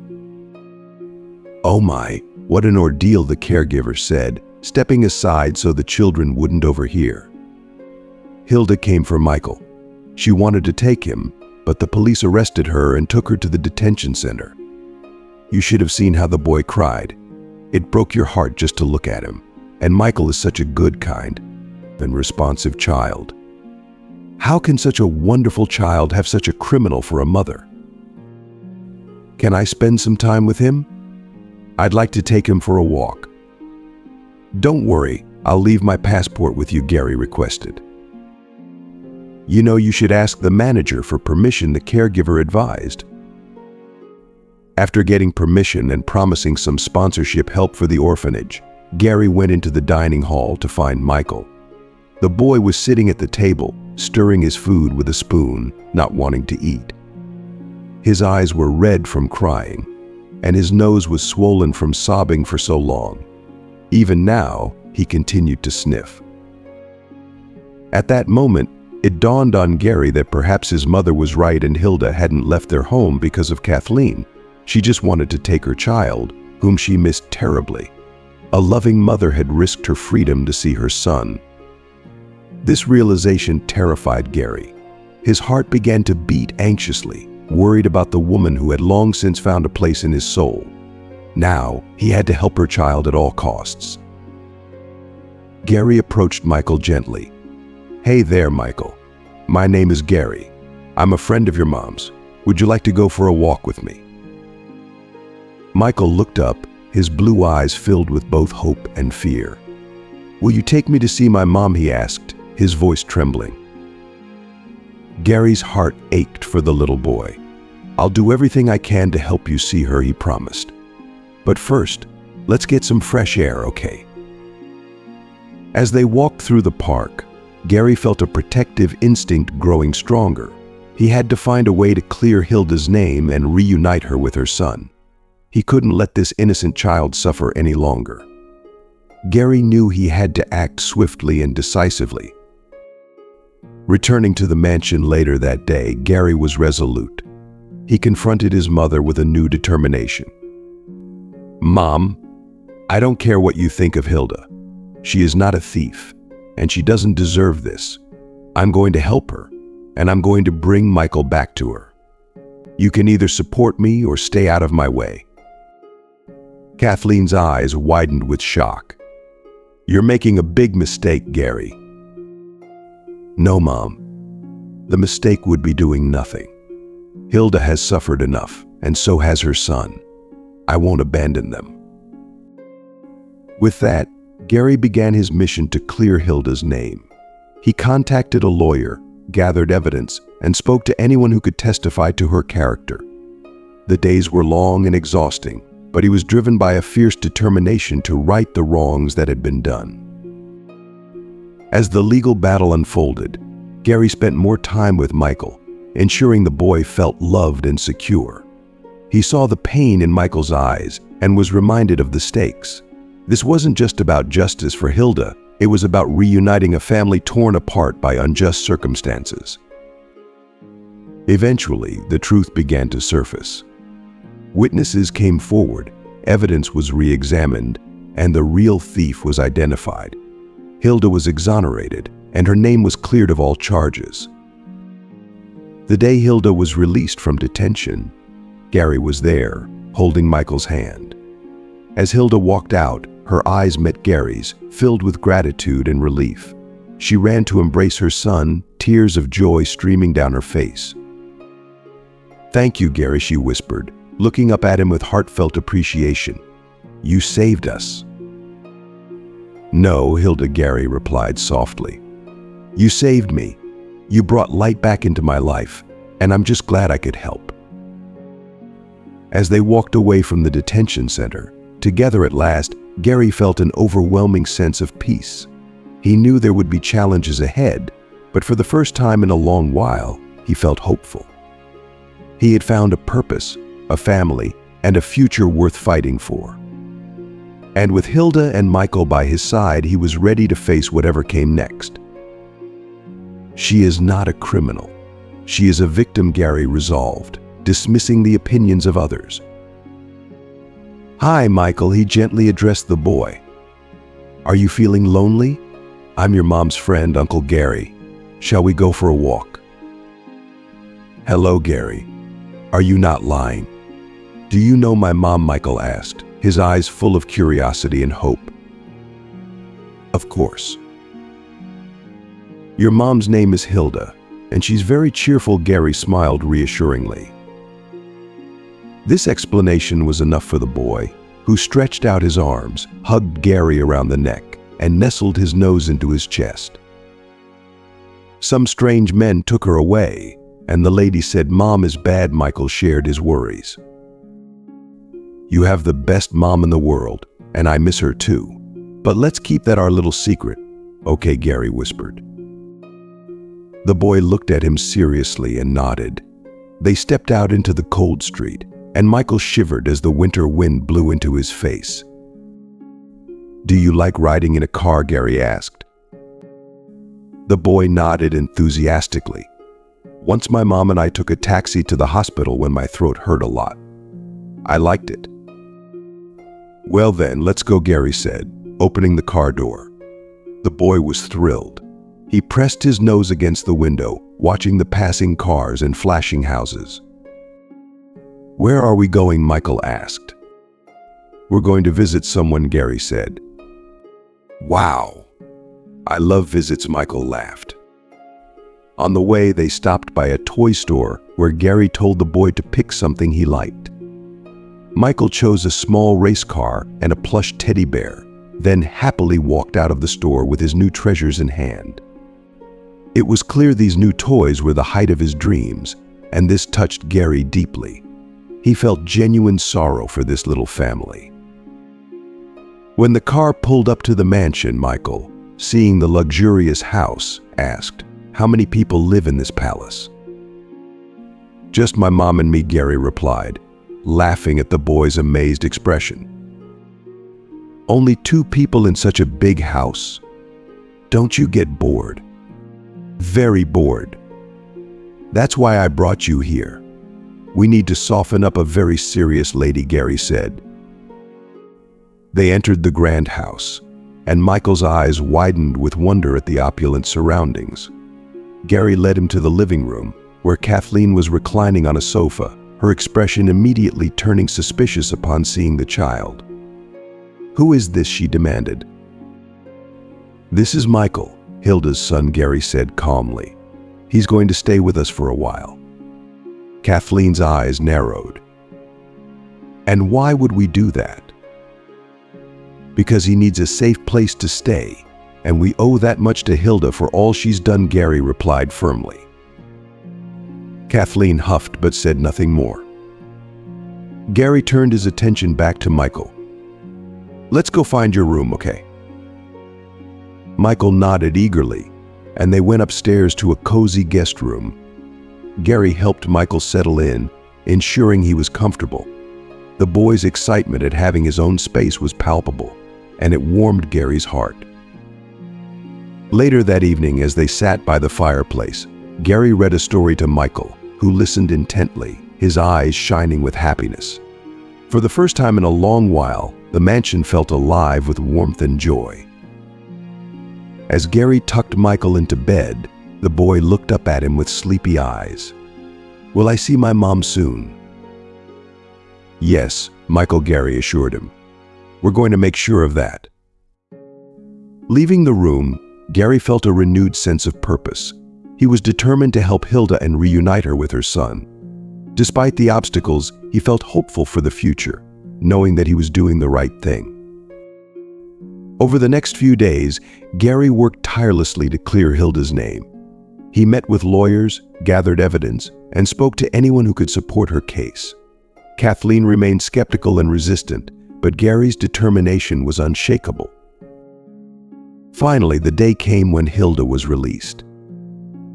"Oh my, what an ordeal," the caregiver said, stepping aside so the children wouldn't overhear. "Hilda came for Michael. She wanted to take him, but the police arrested her and took her to the detention center. You should have seen how the boy cried. It broke your heart just to look at him. And Michael is such a good, kind, and responsive child. How can such a wonderful child have such a criminal for a mother? Can I spend some time with him? I'd like to take him for a walk. Don't worry, I'll leave my passport with you, Gary requested. You know, you should ask the manager for permission, the caregiver advised. After getting permission and promising some sponsorship help for the orphanage, Gary went into the dining hall to find Michael. The boy was sitting at the table, stirring his food with a spoon, not wanting to eat. His eyes were red from crying, and his nose was swollen from sobbing for so long. Even now, he continued to sniff. At that moment, it dawned on Gary that perhaps his mother was right and Hilda hadn't left their home because of Kathleen. She just wanted to take her child, whom she missed terribly. A loving mother had risked her freedom to see her son. This realization terrified Gary. His heart began to beat anxiously, worried about the woman who had long since found a place in his soul. Now, he had to help her child at all costs. Gary approached Michael gently. Hey there, Michael. My name is Gary. I'm a friend of your mom's. Would you like to go for a walk with me? Michael looked up, his blue eyes filled with both hope and fear. Will you take me to see my mom? He asked, his voice trembling. Gary's heart ached for the little boy. I'll do everything I can to help you see her, he promised. But first, let's get some fresh air, okay? As they walked through the park, Gary felt a protective instinct growing stronger. He had to find a way to clear Hilda's name and reunite her with her son. He couldn't let this innocent child suffer any longer. Gary knew he had to act swiftly and decisively. Returning to the mansion later that day, Gary was resolute. He confronted his mother with a new determination. Mom, I don't care what you think of Hilda. She is not a thief, and she doesn't deserve this. I'm going to help her, and I'm going to bring Michael back to her. You can either support me or stay out of my way. Kathleen's eyes widened with shock. You're making a big mistake, Gary. No, Mom. The mistake would be doing nothing. Hilda has suffered enough, and so has her son. I won't abandon them. With that, Gary began his mission to clear Hilda's name. He contacted a lawyer, gathered evidence, and spoke to anyone who could testify to her character. The days were long and exhausting, but he was driven by a fierce determination to right the wrongs that had been done. As the legal battle unfolded, Gary spent more time with Michael, ensuring the boy felt loved and secure. He saw the pain in Michael's eyes and was reminded of the stakes. This wasn't just about justice for Hilda, it was about reuniting a family torn apart by unjust circumstances. Eventually, the truth began to surface. Witnesses came forward, evidence was re-examined, and the real thief was identified. Hilda was exonerated, and her name was cleared of all charges. The day Hilda was released from detention, Gary was there, holding Michael's hand. As Hilda walked out, her eyes met Gary's, filled with gratitude and relief. She ran to embrace her son, tears of joy streaming down her face. Thank you, Gary, she whispered, looking up at him with heartfelt appreciation. You saved us. No, Hilda, Gary replied softly. You saved me. You brought light back into my life, and I'm just glad I could help. As they walked away from the detention center, together at last, Gary felt an overwhelming sense of peace. He knew there would be challenges ahead, but for the first time in a long while, he felt hopeful. He had found a purpose, a family, and a future worth fighting for. And with Hilda and Michael by his side, he was ready to face whatever came next. She is not a criminal. She is a victim, Gary resolved, dismissing the opinions of others. Hi, Michael, he gently addressed the boy. Are you feeling lonely? I'm your mom's friend, Uncle Gary. Shall we go for a walk? Hello, Gary. Are you not lying? Do you know my mom? Michael asked, his eyes full of curiosity and hope. Of course. Your mom's name is Hilda, and she's very cheerful, Gary smiled reassuringly. This explanation was enough for the boy, who stretched out his arms, hugged Gary around the neck, and nestled his nose into his chest. Some strange men took her away, and the lady said, "Mom is bad." Michael shared his worries. "You have the best mom in the world, and I miss her too. But let's keep that our little secret." "Okay," Gary whispered. The boy looked at him seriously and nodded. They stepped out into the cold street, and Michael shivered as the winter wind blew into his face. "Do you like riding in a car?" Gary asked. The boy nodded enthusiastically. "Once my mom and I took a taxi to the hospital when my throat hurt a lot. I liked it." "Well then, let's go," Gary said, opening the car door. The boy was thrilled. He pressed his nose against the window, watching the passing cars and flashing houses. "Where are we going?" Michael asked. "We're going to visit someone," Gary said. "Wow! I love visits," Michael laughed. On the way, they stopped by a toy store where Gary told the boy to pick something he liked. Michael chose a small race car and a plush teddy bear, then happily walked out of the store with his new treasures in hand. It was clear these new toys were the height of his dreams, and this touched Gary deeply. He felt genuine sorrow for this little family. When the car pulled up to the mansion, Michael, seeing the luxurious house, asked, "How many people live in this palace?" "Just my mom and me," Gary replied, laughing at the boy's amazed expression. "Only 2 people in such a big house? Don't you get bored?" "Very bored. That's why I brought you here. We need to soften up a very serious lady," Gary said. They entered the grand house, and Michael's eyes widened with wonder at the opulent surroundings. Gary led him to the living room, where Kathleen was reclining on a sofa, her expression immediately turning suspicious upon seeing the child. "Who is this?" she demanded. "This is Michael, Hilda's son," Gary said calmly. "He's going to stay with us for a while." Kathleen's eyes narrowed. "And why would we do that?" "Because he needs a safe place to stay, and we owe that much to Hilda for all she's done," Gary replied firmly. Kathleen huffed but said nothing more. Gary turned his attention back to Michael. "Let's go find your room, okay?" Michael nodded eagerly, and they went upstairs to a cozy guest room. Gary helped Michael settle in, ensuring he was comfortable. The boy's excitement at having his own space was palpable, and it warmed Gary's heart. Later that evening, as they sat by the fireplace, Gary read a story to Michael, who listened intently, his eyes shining with happiness. For the first time in a long while, the mansion felt alive with warmth and joy. As Gary tucked Michael into bed, the boy looked up at him with sleepy eyes. "Will I see my mom soon?" "Yes," Gary assured him. "We're going to make sure of that." Leaving the room, Gary felt a renewed sense of purpose. He was determined to help Hilda and reunite her with her son. Despite the obstacles, he felt hopeful for the future, knowing that he was doing the right thing. Over the next few days, Gary worked tirelessly to clear Hilda's name. He met with lawyers, gathered evidence, and spoke to anyone who could support her case. Kathleen remained skeptical and resistant, but Gary's determination was unshakable. Finally, the day came when Hilda was released.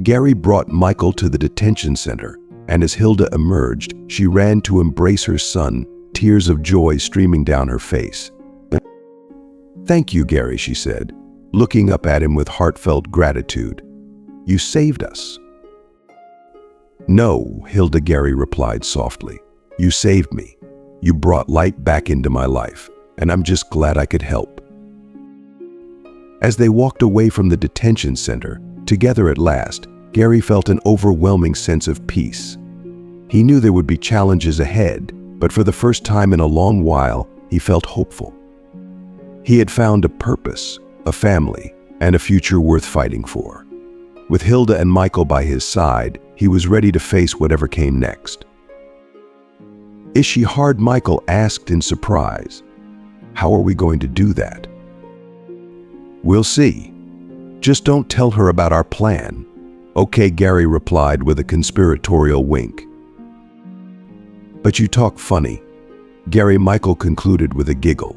Gary brought Michael to the detention center, and as Hilda emerged, she ran to embrace her son, tears of joy streaming down her face. "Thank you, Gary," she said, looking up at him with heartfelt gratitude. "You saved us." "No, Hilda," Gary replied softly. "You saved me. You brought light back into my life, and I'm just glad I could help." As they walked away from the detention center, together at last, Gary felt an overwhelming sense of peace. He knew there would be challenges ahead, but for the first time in a long while, he felt hopeful. He had found a purpose, a family, and a future worth fighting for. With Hilda and Michael by his side, he was ready to face whatever came next. "Is she hard?" Michael asked in surprise. "How are we going to do that?" "We'll see. Just don't tell her about our plan." "Okay," Gary replied with a conspiratorial wink. "But you talk funny." Gary, Michael concluded with a giggle.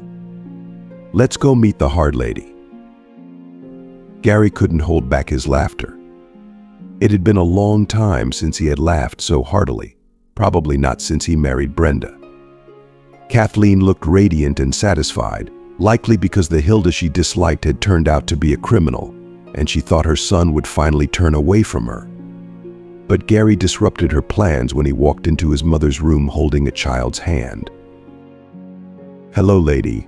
"Let's go meet the hard lady." Gary couldn't hold back his laughter. It had been a long time since he had laughed so heartily, probably not since he married Brenda. Kathleen looked radiant and satisfied, likely because the Hilda she disliked had turned out to be a criminal, and she thought her son would finally turn away from her. But Gary disrupted her plans when he walked into his mother's room holding a child's hand. "Hello, lady.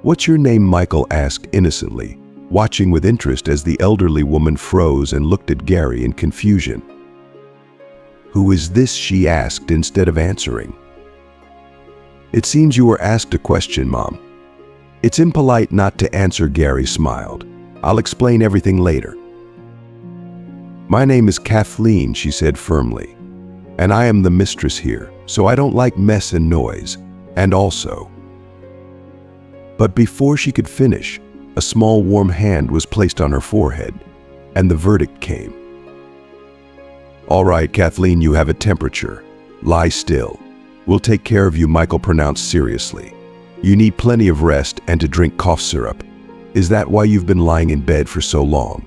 What's your name?" Michael asked innocently, watching with interest as the elderly woman froze and looked at Gary in confusion. "Who is this?" she asked instead of answering. "It seems you were asked a question, Mom." "It's impolite not to answer," Gary smiled. "I'll explain everything later." "My name is Kathleen," she said firmly, "and I am the mistress here, so I don't like mess and noise, and also—" But before she could finish, a small warm hand was placed on her forehead, and the verdict came. "All right, Kathleen, you have a temperature. Lie still. We'll take care of you," Michael pronounced seriously. "You need plenty of rest and to drink cough syrup. Is that why you've been lying in bed for so long?"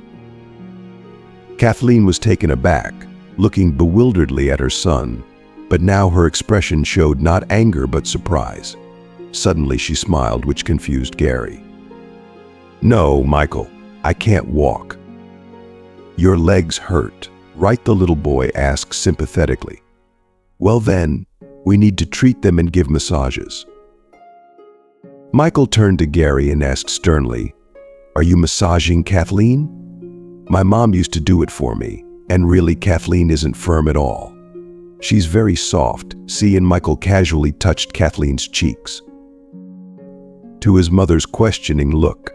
Kathleen was taken aback, looking bewilderedly at her son, but now her expression showed not anger but surprise. Suddenly she smiled, which confused Gary. "No, Michael, I can't walk." "Your legs hurt, right?" the little boy asked sympathetically. "Well then, we need to treat them and give massages." Michael turned to Gary and asked sternly, "Are you massaging Kathleen?" "My mom used to do it for me, and really Kathleen isn't firm at all. She's very soft, see?" And Michael casually touched Kathleen's cheeks. To his mother's questioning look,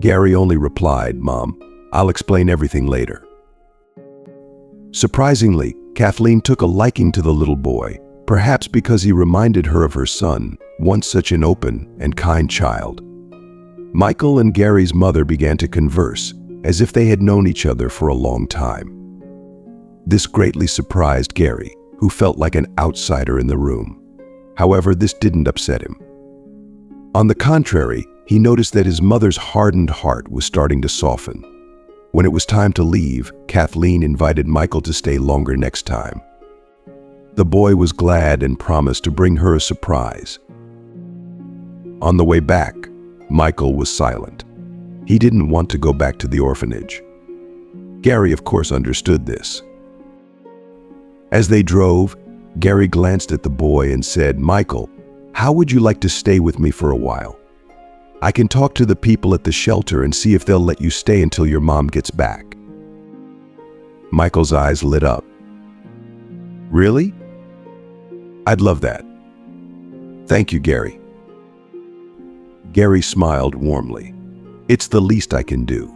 Gary only replied, "Mom, I'll explain everything later." Surprisingly, Kathleen took a liking to the little boy, perhaps because he reminded her of her son, once such an open and kind child. Michael and Gary's mother began to converse, as if they had known each other for a long time. This greatly surprised Gary, who felt like an outsider in the room. However, this didn't upset him. On the contrary, he noticed that his mother's hardened heart was starting to soften. When it was time to leave, Kathleen invited Michael to stay longer next time. The boy was glad and promised to bring her a surprise. On the way back, Michael was silent. He didn't want to go back to the orphanage. Gary, of course, understood this. As they drove, Gary glanced at the boy and said, "Michael, how would you like to stay with me for a while? I can talk to the people at the shelter and see if they'll let you stay until your mom gets back." Michael's eyes lit up. "Really? I'd love that. Thank you, Gary." Gary smiled warmly. "It's the least I can do."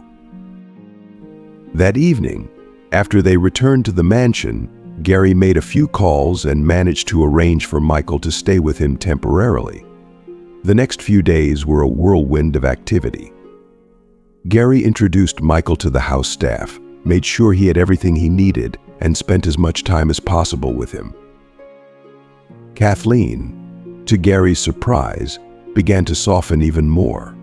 That evening, after they returned to the mansion, Gary made a few calls and managed to arrange for Michael to stay with him temporarily. The next few days were a whirlwind of activity. Gary introduced Michael to the house staff, made sure he had everything he needed, and spent as much time as possible with him. Kathleen, to Gary's surprise, began to soften even more.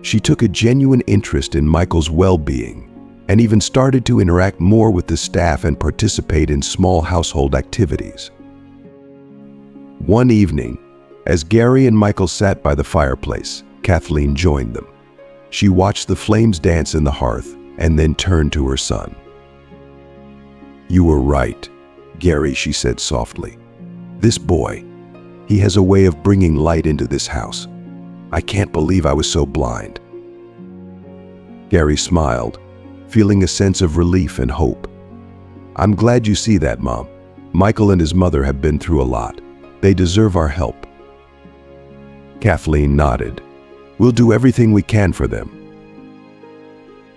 She took a genuine interest in Michael's well-being and even started to interact more with the staff and participate in small household activities. One evening, as Gary and Michael sat by the fireplace, Kathleen joined them. She watched the flames dance in the hearth and then turned to her son. "You were right, Gary," she said softly. "This boy, he has a way of bringing light into this house. I can't believe I was so blind." Gary smiled, feeling a sense of relief and hope. "I'm glad you see that, Mom. Michael and his mother have been through a lot. They deserve our help." Kathleen nodded. "We'll do everything we can for them.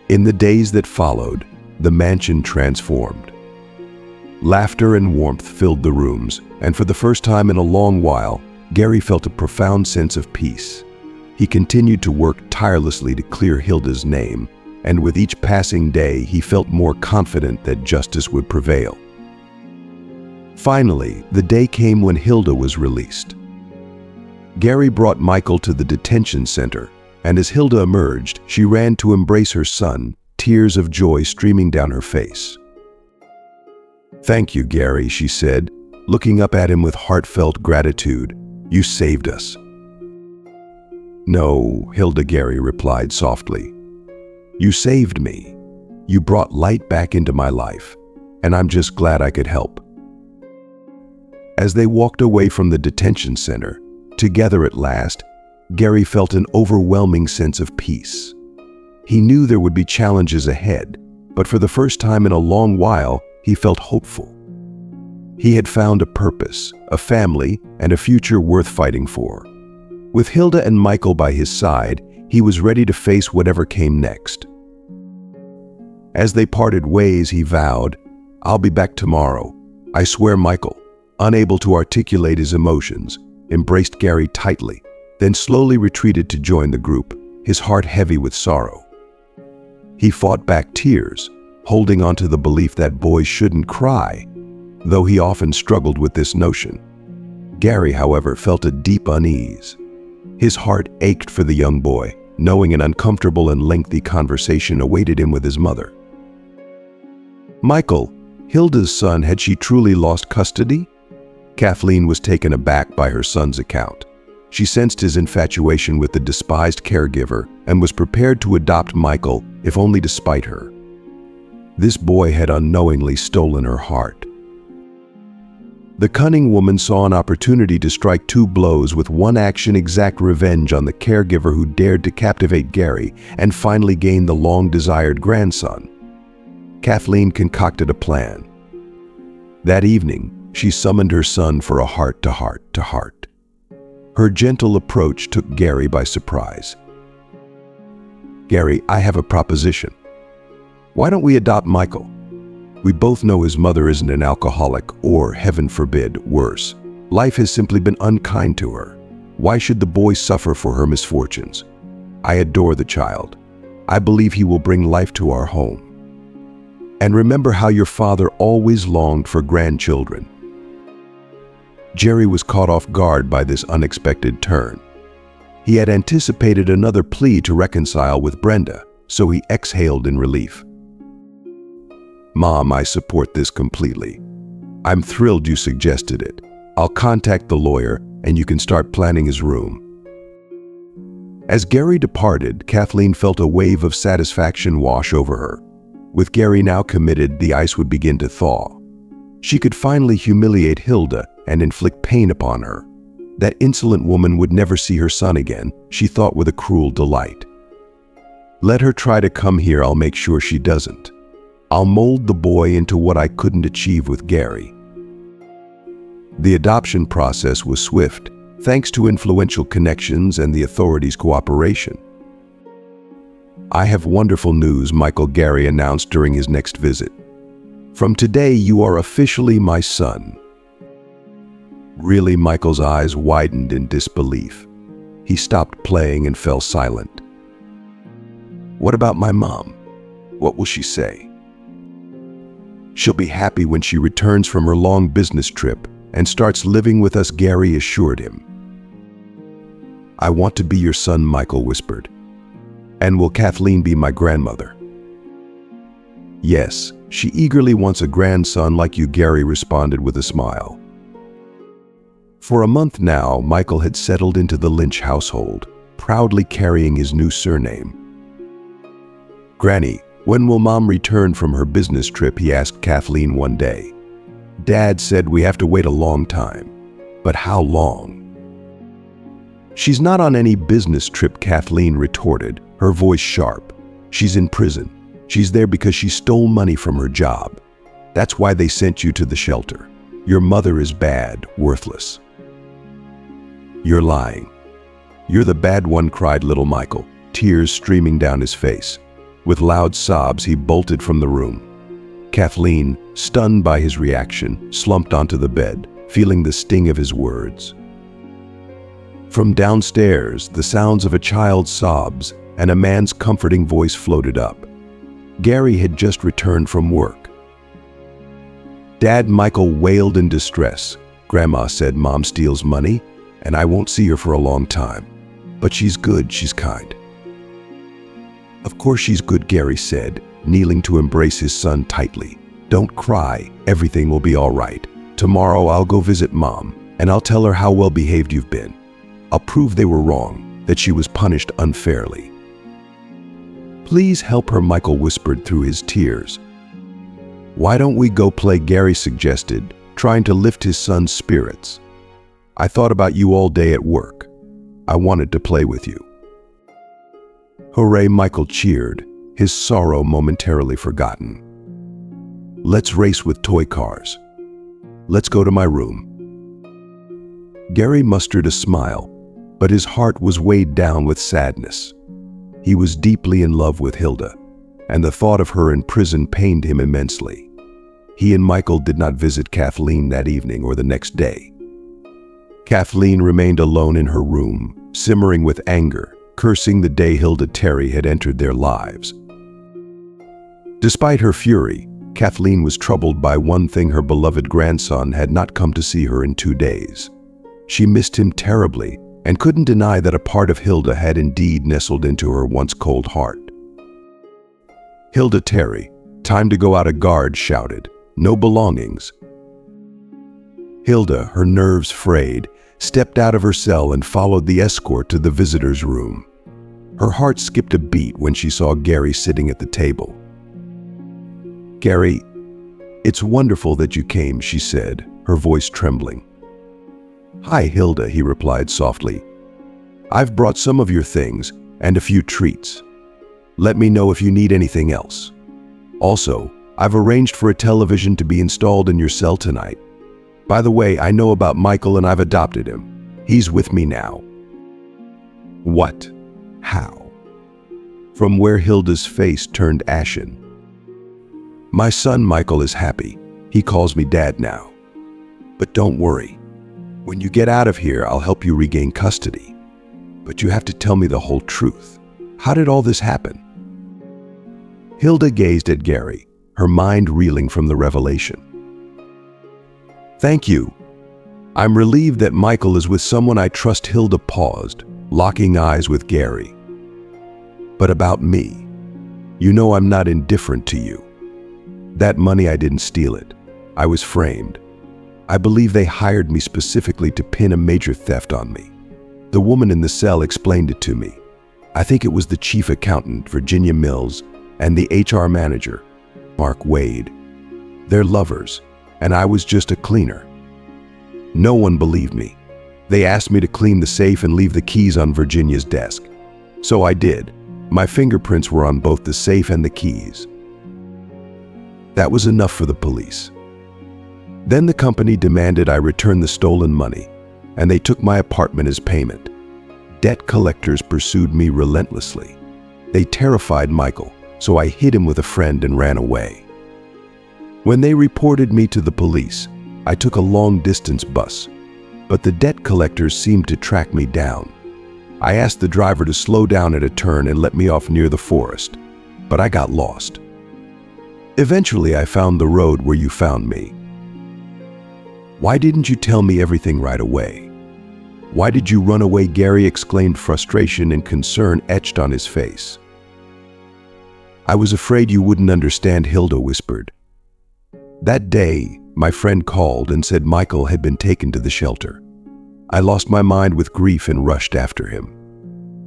In the days that followed, the mansion transformed. Laughter and warmth filled the rooms, and for the first time in a long while, Gary felt a profound sense of peace. He continued to work tirelessly to clear Hilda's name, and with each passing day, he felt more confident that justice would prevail. Finally, the day came when Hilda was released. Gary brought Michael to the detention center, and as Hilda emerged, she ran to embrace her son, tears of joy streaming down her face. "Thank you, Gary," she said, looking up at him with heartfelt gratitude. "You saved us." "No," Hilda, Gary replied softly. "You saved me. You brought light back into my life, and I'm just glad I could help." As they walked away from the detention center, together at last, Gary felt an overwhelming sense of peace. He knew there would be challenges ahead, but for the first time in a long while, he felt hopeful. He had found a purpose, a family, and a future worth fighting for. With Hilda and Michael by his side, he was ready to face whatever came next. As they parted ways, he vowed, "I'll be back tomorrow. I swear." Michael, unable to articulate his emotions, embraced Gary tightly, then slowly retreated to join the group, his heart heavy with sorrow. He fought back tears, holding on to the belief that boys shouldn't cry, though he often struggled with this notion. Gary, however, felt a deep unease. His heart ached for the young boy, knowing an uncomfortable and lengthy conversation awaited him with his mother. Michael, Hilda's son, had she truly lost custody? Kathleen was taken aback by her son's account. She sensed his infatuation with the despised caregiver and was prepared to adopt Michael, if only to spite her. This boy had unknowingly stolen her heart. The cunning woman saw an opportunity to strike two blows with one action: exact revenge on the caregiver who dared to captivate Gary and finally gain the long-desired grandson. Kathleen concocted a plan. That evening, she summoned her son for a heart-to-heart. Her gentle approach took Gary by surprise. "Gary, I have a proposition. Why don't we adopt Michael? We both know his mother isn't an alcoholic or, heaven forbid, worse. Life has simply been unkind to her. Why should the boy suffer for her misfortunes? I adore the child. I believe he will bring life to our home. And remember how your father always longed for grandchildren." Jerry was caught off guard by this unexpected turn. He had anticipated another plea to reconcile with Brenda, so he exhaled in relief. "Mom, I support this completely. I'm thrilled you suggested it. I'll contact the lawyer and you can start planning his room." As Gary departed, Kathleen felt a wave of satisfaction wash over her. With Gary now committed, the ice would begin to thaw. She could finally humiliate Hilda and inflict pain upon her. That insolent woman would never see her son again, she thought with a cruel delight. Let her try to come here, I'll make sure she doesn't. I'll mold the boy into what I couldn't achieve with Gary. The adoption process was swift, thanks to influential connections and the authorities' cooperation. "I have wonderful news," Michael Gary announced during his next visit. "From today, you are officially my son." Really? Michael's eyes widened in disbelief. He stopped playing and fell silent. "What about my mom? What will she say?" "She'll be happy when she returns from her long business trip and starts living with us," Gary assured him. "I want to be your son," Michael whispered. "And will Kathleen be my grandmother?" "Yes, she eagerly wants a grandson like you," Gary responded with a smile. For a month now, Michael had settled into the Lynch household, proudly carrying his new surname. "Granny, when will Mom return from her business trip?" he asked Kathleen one day. "Dad said we have to wait a long time. But how long?" "She's not on any business trip," Kathleen retorted, her voice sharp. "She's in prison. She's there because she stole money from her job. That's why they sent you to the shelter. Your mother is bad, worthless." "You're lying. You're the bad one," cried little Michael, tears streaming down his face. With loud sobs, he bolted from the room. Kathleen, stunned by his reaction, slumped onto the bed, feeling the sting of his words. From downstairs, the sounds of a child's sobs and a man's comforting voice floated up. Gary had just returned from work. "Dad," Michael wailed in distress. "Grandma said Mom steals money, and I won't see her for a long time. But she's good, she's kind." "Of course she's good," Gary said, kneeling to embrace his son tightly. "Don't cry, everything will be all right. Tomorrow I'll go visit Mom, and I'll tell her how well behaved you've been. I'll prove they were wrong, that she was punished unfairly." "Please help her," Michael whispered through his tears. "Why don't we go play?" Gary suggested, trying to lift his son's spirits. "I thought about you all day at work. I wanted to play with you." "Hooray," Michael cheered, his sorrow momentarily forgotten. "Let's race with toy cars. Let's go to my room." Gary mustered a smile, but his heart was weighed down with sadness. He was deeply in love with Hilda, and the thought of her in prison pained him immensely. He and Michael did not visit Kathleen that evening or the next day. Kathleen remained alone in her room, simmering with anger, cursing the day Hilda Terry had entered their lives. Despite her fury, Kathleen was troubled by one thing: her beloved grandson had not come to see her in 2 days. She missed him terribly and couldn't deny that a part of Hilda had indeed nestled into her once cold heart. "Hilda Terry, time to go out," a guard shouted. "No belongings." Hilda, her nerves frayed, stepped out of her cell and followed the escort to the visitor's room. Her heart skipped a beat when she saw Gary sitting at the table. "Gary, it's wonderful that you came," she said, her voice trembling. "Hi, Hilda," he replied softly. "I've brought some of your things and a few treats. Let me know if you need anything else. Also, I've arranged for a television to be installed in your cell tonight. By the way, I know about Michael and I've adopted him. He's with me now." "What? How?" From where Hilda's face turned ashen. "My son Michael is happy. He calls me Dad now. But don't worry. When you get out of here, I'll help you regain custody. But you have to tell me the whole truth. How did all this happen?" Hilda gazed at Gary, her mind reeling from the revelation. "Thank you. I'm relieved that Michael is with someone I trust." Hilda paused, locking eyes with Gary. "But about me, you know I'm not indifferent to you. That money, I didn't steal it. I was framed. I believe they hired me specifically to pin a major theft on me. The woman in the cell explained it to me. I think it was the chief accountant, Virginia Mills, and the HR manager, Mark Wade. They're lovers, and I was just a cleaner. No one believed me. They asked me to clean the safe and leave the keys on Virginia's desk. So I did. My fingerprints were on both the safe and the keys. That was enough for the police. Then the company demanded I return the stolen money, and they took my apartment as payment. Debt collectors pursued me relentlessly. They terrified Michael, so I hid him with a friend and ran away. When they reported me to the police, I took a long-distance bus, but the debt collectors seemed to track me down. I asked the driver to slow down at a turn and let me off near the forest, but I got lost. Eventually, I found the road where you found me. Why didn't you tell me everything right away? Why did you run away?" Gary exclaimed, frustration and concern etched on his face. "I was afraid you wouldn't understand," Hilda whispered. "That day, my friend called and said Michael had been taken to the shelter. I lost my mind with grief and rushed after him.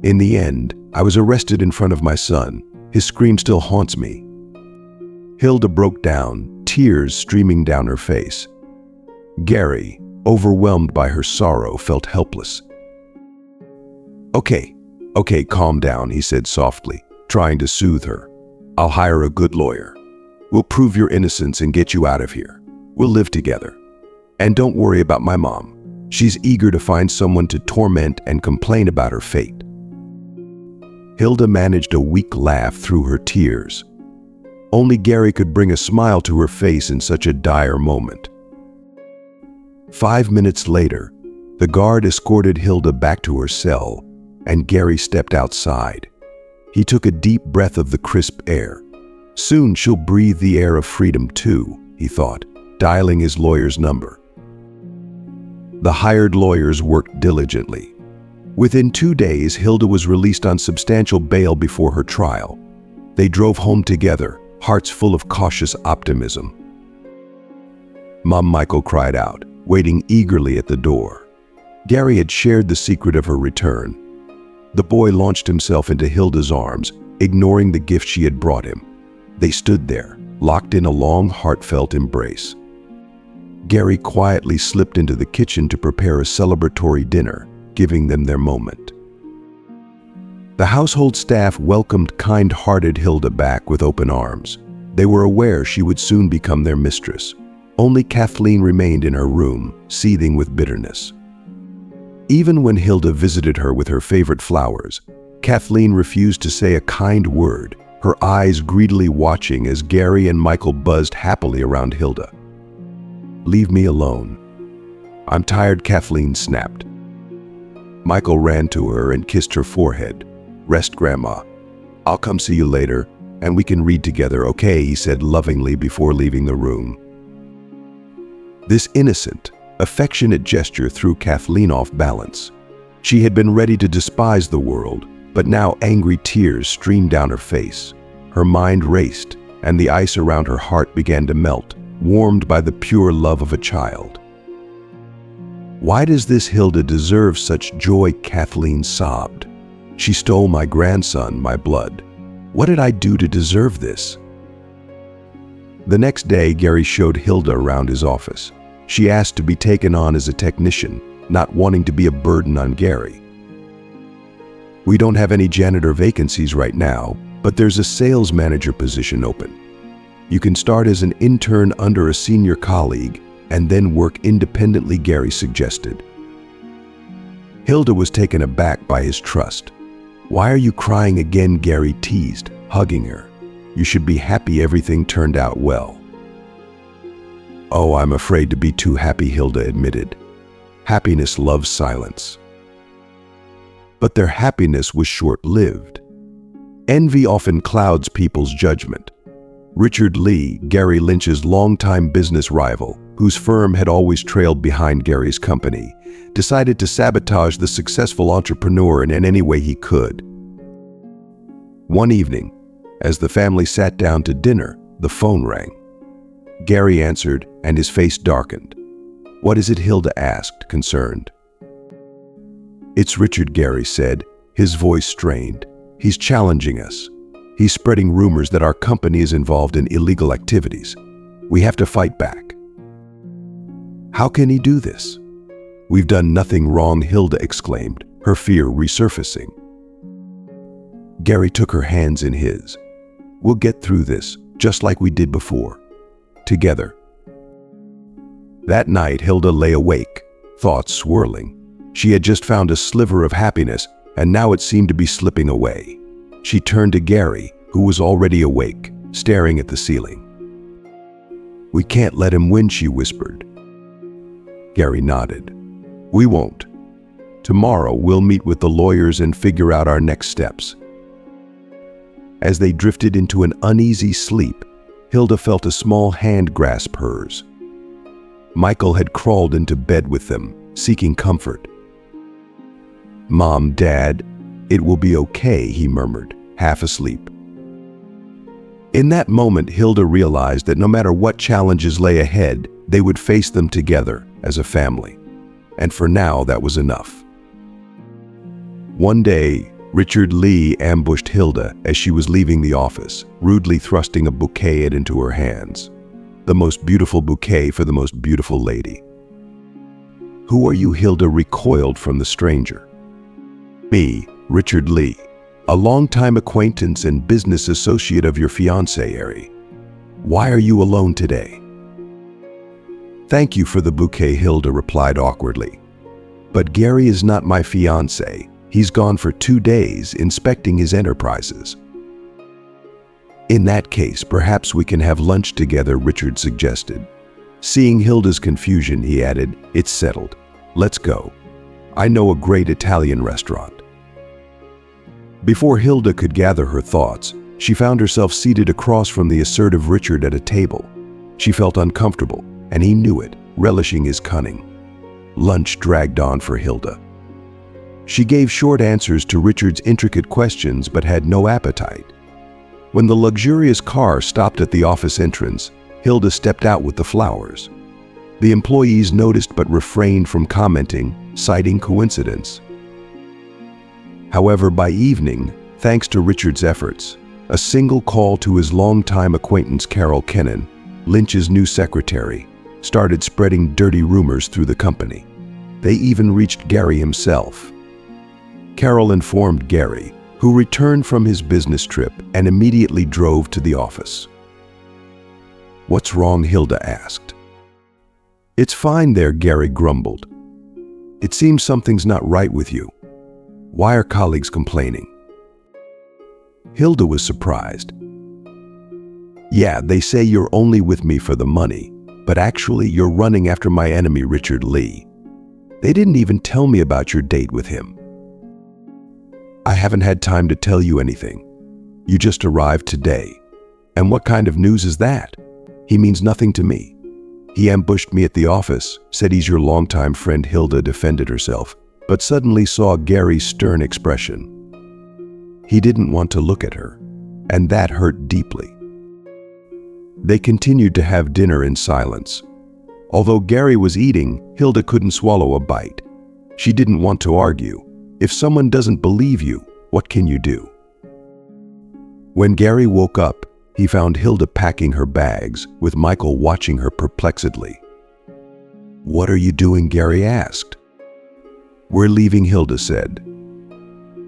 In the end, I was arrested in front of my son. His scream still haunts me." Hilda broke down, tears streaming down her face. Gary, overwhelmed by her sorrow, felt helpless. Okay, calm down," he said softly, trying to soothe her. "I'll hire a good lawyer. We'll prove your innocence and get you out of here. We'll live together. And don't worry about my mom. She's eager to find someone to torment and complain about her fate." Hilda managed a weak laugh through her tears. Only Gary could bring a smile to her face in such a dire moment. 5 minutes later, the guard escorted Hilda back to her cell, and Gary stepped outside. He took a deep breath of the crisp air. Soon she'll breathe the air of freedom too, he thought, dialing his lawyer's number. The hired lawyers worked diligently. Within 2 days, Hilda was released on substantial bail before her trial. They drove home together, hearts full of cautious optimism. Mom, Michael cried out, waiting eagerly at the door. Gary had shared the secret of her return. The boy launched himself into Hilda's arms, ignoring the gift she had brought him. They stood there, locked in a long, heartfelt embrace. Gary quietly slipped into the kitchen to prepare a celebratory dinner, giving them their moment. The household staff welcomed kind-hearted Hilda back with open arms. They were aware she would soon become their mistress. Only Kathleen remained in her room, seething with bitterness. Even when Hilda visited her with her favorite flowers, Kathleen refused to say a kind word, her eyes greedily watching as Gary and Michael buzzed happily around Hilda. "Leave me alone. I'm tired," Kathleen snapped. Michael ran to her and kissed her forehead. "Rest, Grandma. I'll come see you later, and we can read together, okay?" he said lovingly before leaving the room. This innocent, affectionate gesture threw Kathleen off balance. She had been ready to despise the world, but now angry tears streamed down her face. Her mind raced, and the ice around her heart began to melt, warmed by the pure love of a child. "Why does this Hilda deserve such joy?" Kathleen sobbed. "She stole my grandson, my blood. What did I do to deserve this?" The next day, Gary showed Hilda around his office. She asked to be taken on as a technician, not wanting to be a burden on Gary. "We don't have any janitor vacancies right now, but there's a sales manager position open. You can start as an intern under a senior colleague and then work independently," Gary suggested. Hilda was taken aback by his trust. "Why are you crying again?" Gary teased, hugging her. "You should be happy everything turned out well." "Oh, I'm afraid to be too happy," Hilda admitted. "Happiness loves silence." But their happiness was short-lived. Envy often clouds people's judgment. Richard Lee, Gary Lynch's longtime business rival, whose firm had always trailed behind Gary's company, decided to sabotage the successful entrepreneur in any way he could. One evening, as the family sat down to dinner, the phone rang. Gary answered, and his face darkened. "What is it?" Hilda asked, concerned. "It's Richard," Gary said, his voice strained. "He's challenging us. He's spreading rumors that our company is involved in illegal activities. We have to fight back." "How can he do this?" "We've done nothing wrong," Hilda exclaimed, her fear resurfacing. Gary took her hands in his. "We'll get through this, just like we did before. Together." That night, Hilda lay awake, thoughts swirling. She had just found a sliver of happiness, and now it seemed to be slipping away. She turned to Gary, who was already awake, staring at the ceiling. "We can't let him win," she whispered. Gary nodded. "We won't. Tomorrow we'll meet with the lawyers and figure out our next steps." As they drifted into an uneasy sleep, Hilda felt a small hand grasp hers. Michael had crawled into bed with them, seeking comfort. "Mom, Dad, it will be okay," he murmured, half asleep. In that moment, Hilda realized that no matter what challenges lay ahead, they would face them together as a family. And for now, that was enough. One day, Richard Lee ambushed Hilda as she was leaving the office, rudely thrusting a bouquet into her hands. The most beautiful bouquet for the most beautiful lady. "Who are you?" Hilda recoiled from the stranger. "Me, Richard Lee, a longtime acquaintance and business associate of your fiancé, Ari. Why are you alone today?" "Thank you for the bouquet," Hilda replied awkwardly. "But Gary is not my fiancé. He's gone for 2 days inspecting his enterprises. In that case, perhaps we can have lunch together, Richard suggested. Seeing Hilda's confusion, he added, "It's settled. Let's go. I know a great Italian restaurant." Before Hilda could gather her thoughts, she found herself seated across from the assertive Richard at a table. She felt uncomfortable, and he knew it, relishing his cunning. Lunch dragged on for Hilda. She gave short answers to Richard's intricate questions but had no appetite. When the luxurious car stopped at the office entrance, Hilda stepped out with the flowers. The employees noticed but refrained from commenting, citing coincidence. However, by evening, thanks to Richard's efforts, a single call to his longtime acquaintance Carol Kennan, Lynch's new secretary, started spreading dirty rumors through the company. They even reached Gary himself. Carol informed Gary, who returned from his business trip and immediately drove to the office. "What's wrong?" Hilda asked. "It's fine there," Gary grumbled. "It seems something's not right with you. Why are colleagues complaining?" Hilda was surprised. "Yeah, they say you're only with me for the money, but actually you're running after my enemy, Richard Lee. They didn't even tell me about your date with him." "I haven't had time to tell you anything. You just arrived today. And what kind of news is that? He means nothing to me. He ambushed me at the office, said he's your longtime friend." Hilda defended herself, but suddenly saw Gary's stern expression. He didn't want to look at her, and that hurt deeply. They continued to have dinner in silence. Although Gary was eating, Hilda couldn't swallow a bite. She didn't want to argue. If someone doesn't believe you, what can you do? When Gary woke up, he found Hilda packing her bags, with Michael watching her perplexedly. "What are you doing?" Gary asked. "We're leaving," Hilda said.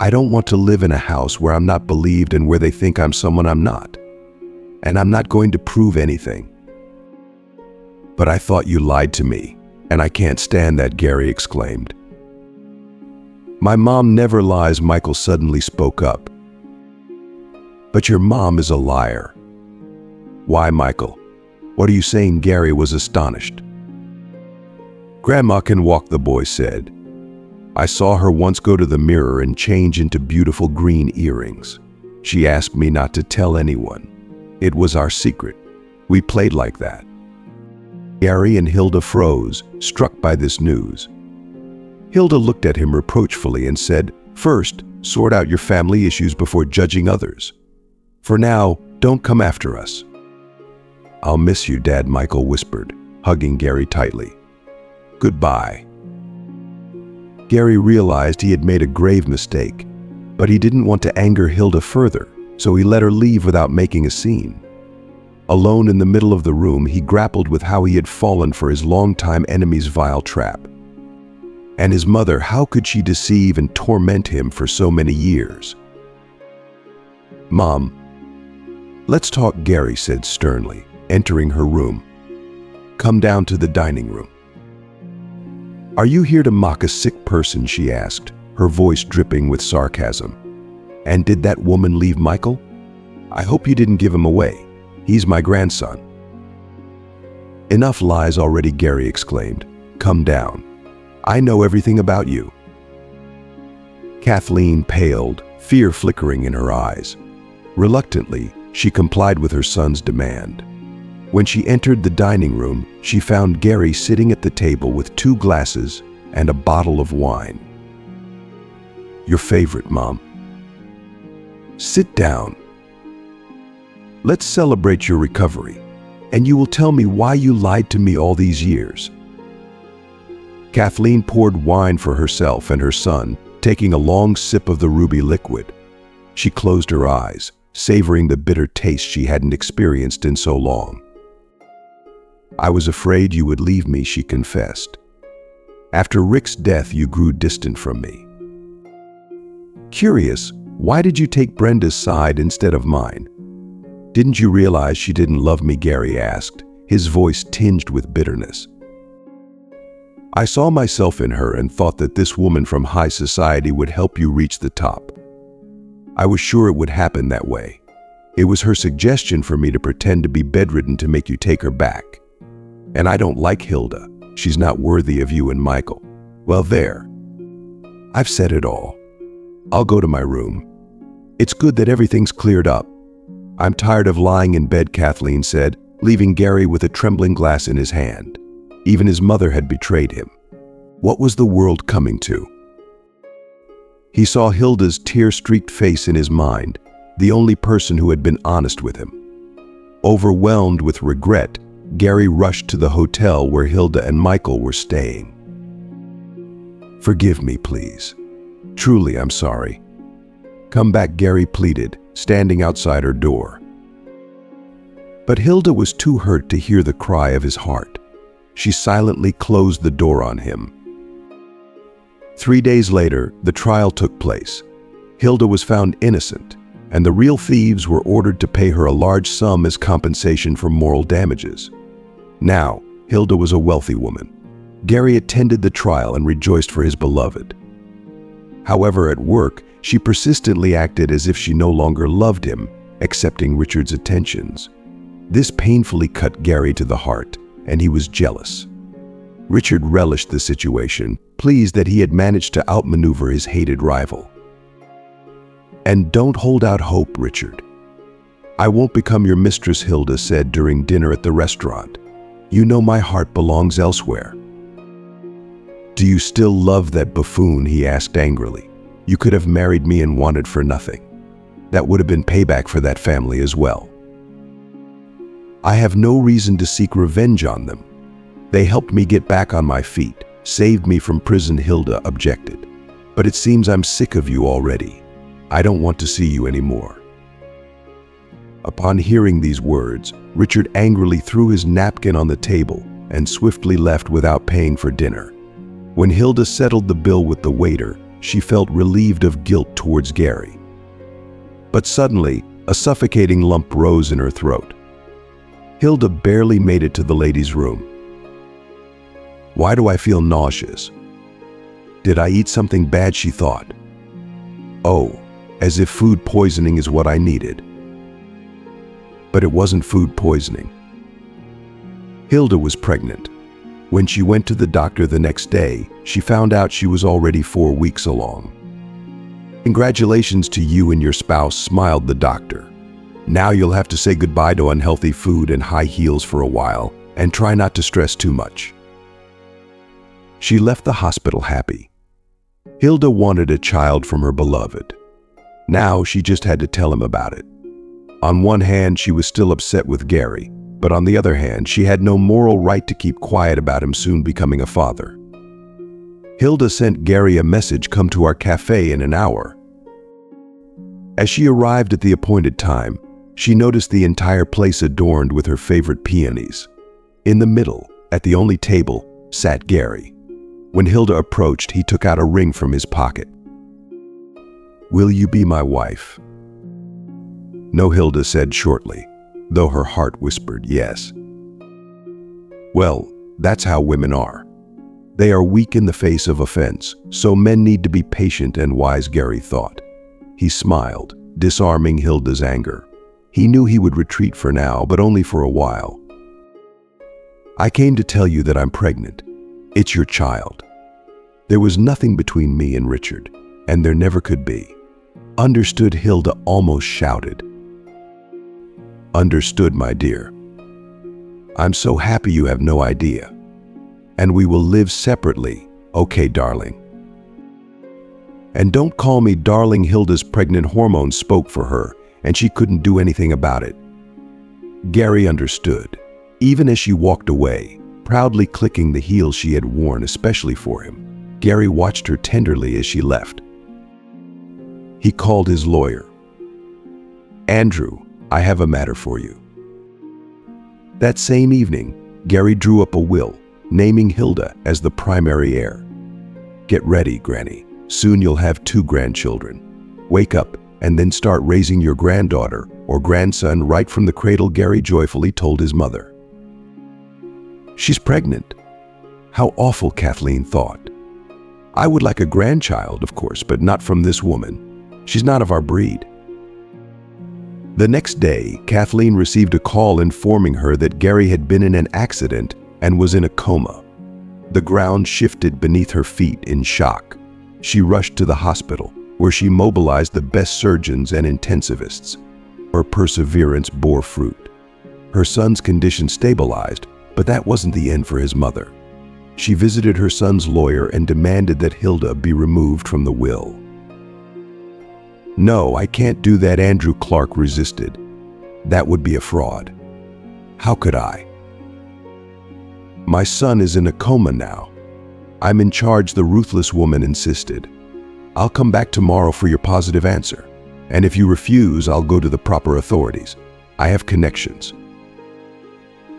"I don't want to live in a house where I'm not believed and where they think I'm someone I'm not. And I'm not going to prove anything." "But I thought you lied to me, and I can't stand that," Gary exclaimed. "My mom never lies," Michael suddenly spoke up. "But your mom is a liar." "Why, Michael? What are you saying?" Gary was astonished. "Grandma can walk," the boy said. "I saw her once go to the mirror and change into beautiful green earrings. She asked me not to tell anyone. It was our secret. We played like that." Gary and Hilda froze, struck by this news. Hilda looked at him reproachfully and said, "First, sort out your family issues before judging others. For now, don't come after us." "I'll miss you, Dad," Michael whispered, hugging Gary tightly. "Goodbye." Gary realized he had made a grave mistake, but he didn't want to anger Hilda further, so he let her leave without making a scene. Alone in the middle of the room, he grappled with how he had fallen for his longtime enemy's vile trap. And his mother, how could she deceive and torment him for so many years? "Mom, let's talk," Gary said sternly, entering her room. "Come down to the dining room." "Are you here to mock a sick person?" she asked, her voice dripping with sarcasm. "And did that woman leave Michael? I hope you didn't give him away. He's my grandson." "Enough lies already," Gary exclaimed. "Come down. I know everything about you." Kathleen paled, fear flickering in her eyes. Reluctantly, she complied with her son's demand. When she entered the dining room, she found Gary sitting at the table with 2 glasses and a bottle of wine. "Your favorite, Mom." "Sit down. Let's celebrate your recovery, and you will tell me why you lied to me all these years." Kathleen poured wine for herself and her son, taking a long sip of the ruby liquid. She closed her eyes, savoring the bitter taste she hadn't experienced in so long. "I was afraid you would leave me," she confessed. "After Rick's death, you grew distant from me." "Curious, why did you take Brenda's side instead of mine? Didn't you realize she didn't love me?" Gary asked, his voice tinged with bitterness. I saw myself in her and thought that this woman from high society would help you reach the top. I was sure it would happen that way. It was her suggestion for me to pretend to be bedridden to make you take her back. And I don't like Hilda. She's not worthy of you and Michael. Well, there. I've said it all. I'll go to my room. It's good that everything's cleared up. I'm tired of lying in bed, Kathleen said, leaving Gary with a trembling glass in his hand. Even his mother had betrayed him. What was the world coming to? He saw Hilda's tear-streaked face in his mind, the only person who had been honest with him. Overwhelmed with regret, Gary rushed to the hotel where Hilda and Michael were staying. Forgive me, please. Truly, I'm sorry. Come back, Gary pleaded, standing outside her door. But Hilda was too hurt to hear the cry of his heart. She silently closed the door on him. 3 days later, the trial took place. Hilda was found innocent, and the real thieves were ordered to pay her a large sum as compensation for moral damages. Now, Hilda was a wealthy woman. Gary attended the trial and rejoiced for his beloved. However, at work, she persistently acted as if she no longer loved him, accepting Richard's attentions. This painfully cut Gary to the heart, and he was jealous. Richard relished the situation, pleased that he had managed to outmaneuver his hated rival. And don't hold out hope, Richard. I won't become your mistress, Hilda said during dinner at the restaurant. You know my heart belongs elsewhere. Do you still love that buffoon? He asked angrily. You could have married me and wanted for nothing. That would have been payback for that family as well. I have no reason to seek revenge on them. They helped me get back on my feet, saved me from prison, Hilda objected. But it seems I'm sick of you already. I don't want to see you anymore. Upon hearing these words, Richard angrily threw his napkin on the table and swiftly left without paying for dinner. When Hilda settled the bill with the waiter, she felt relieved of guilt towards Gary. But suddenly, a suffocating lump rose in her throat. Hilda barely made it to the ladies' room. Why do I feel nauseous? Did I eat something bad, she thought. Oh, as if food poisoning is what I needed. But it wasn't food poisoning. Hilda was pregnant. When she went to the doctor the next day, she found out she was already 4 weeks along. Congratulations to you and your spouse, smiled the doctor. Now you'll have to say goodbye to unhealthy food and high heels for a while, and try not to stress too much. She left the hospital happy. Hilda wanted a child from her beloved. Now she just had to tell him about it. On one hand, she was still upset with Gary, but on the other hand, she had no moral right to keep quiet about him soon becoming a father. Hilda sent Gary a message, come to our cafe in an hour. As she arrived at the appointed time, she noticed the entire place adorned with her favorite peonies. In the middle, at the only table, sat Gary. When Hilda approached, he took out a ring from his pocket. Will you be my wife? No, Hilda said shortly, though her heart whispered yes. Well, that's how women are. They are weak in the face of offense, so men need to be patient and wise, Gary thought. He smiled, disarming Hilda's anger. He knew he would retreat for now, but only for a while. I came to tell you that I'm pregnant. It's your child. There was nothing between me and Richard, and there never could be. Understood, Hilda almost shouted. Understood, my dear. I'm so happy you have no idea. And we will live separately, okay, darling? And don't call me darling. Hilda's pregnant hormones spoke for her, and she couldn't do anything about it. Gary understood, even as she walked away, proudly clicking the heels she had worn especially for him. Gary watched her tenderly as she left. He called his lawyer. Andrew, I have a matter for you. That same evening, Gary drew up a will, naming Hilda as the primary heir. Get ready, Granny. Soon you'll have 2 grandchildren. Wake up and then start raising your granddaughter or grandson right from the cradle, Gary joyfully told his mother. She's pregnant. How awful, Kathleen thought. I would like a grandchild, of course, but not from this woman. She's not of our breed. The next day, Kathleen received a call informing her that Gary had been in an accident and was in a coma. The ground shifted beneath her feet in shock. She rushed to the hospital, where she mobilized the best surgeons and intensivists. Her perseverance bore fruit. Her son's condition stabilized, but that wasn't the end for his mother. She visited her son's lawyer and demanded that Hilda be removed from the will. "No, I can't do that," Andrew Clark resisted. "That would be a fraud. How could I? My son is in a coma now. I'm in charge," the ruthless woman insisted. "I'll come back tomorrow for your positive answer. And if you refuse, I'll go to the proper authorities. I have connections."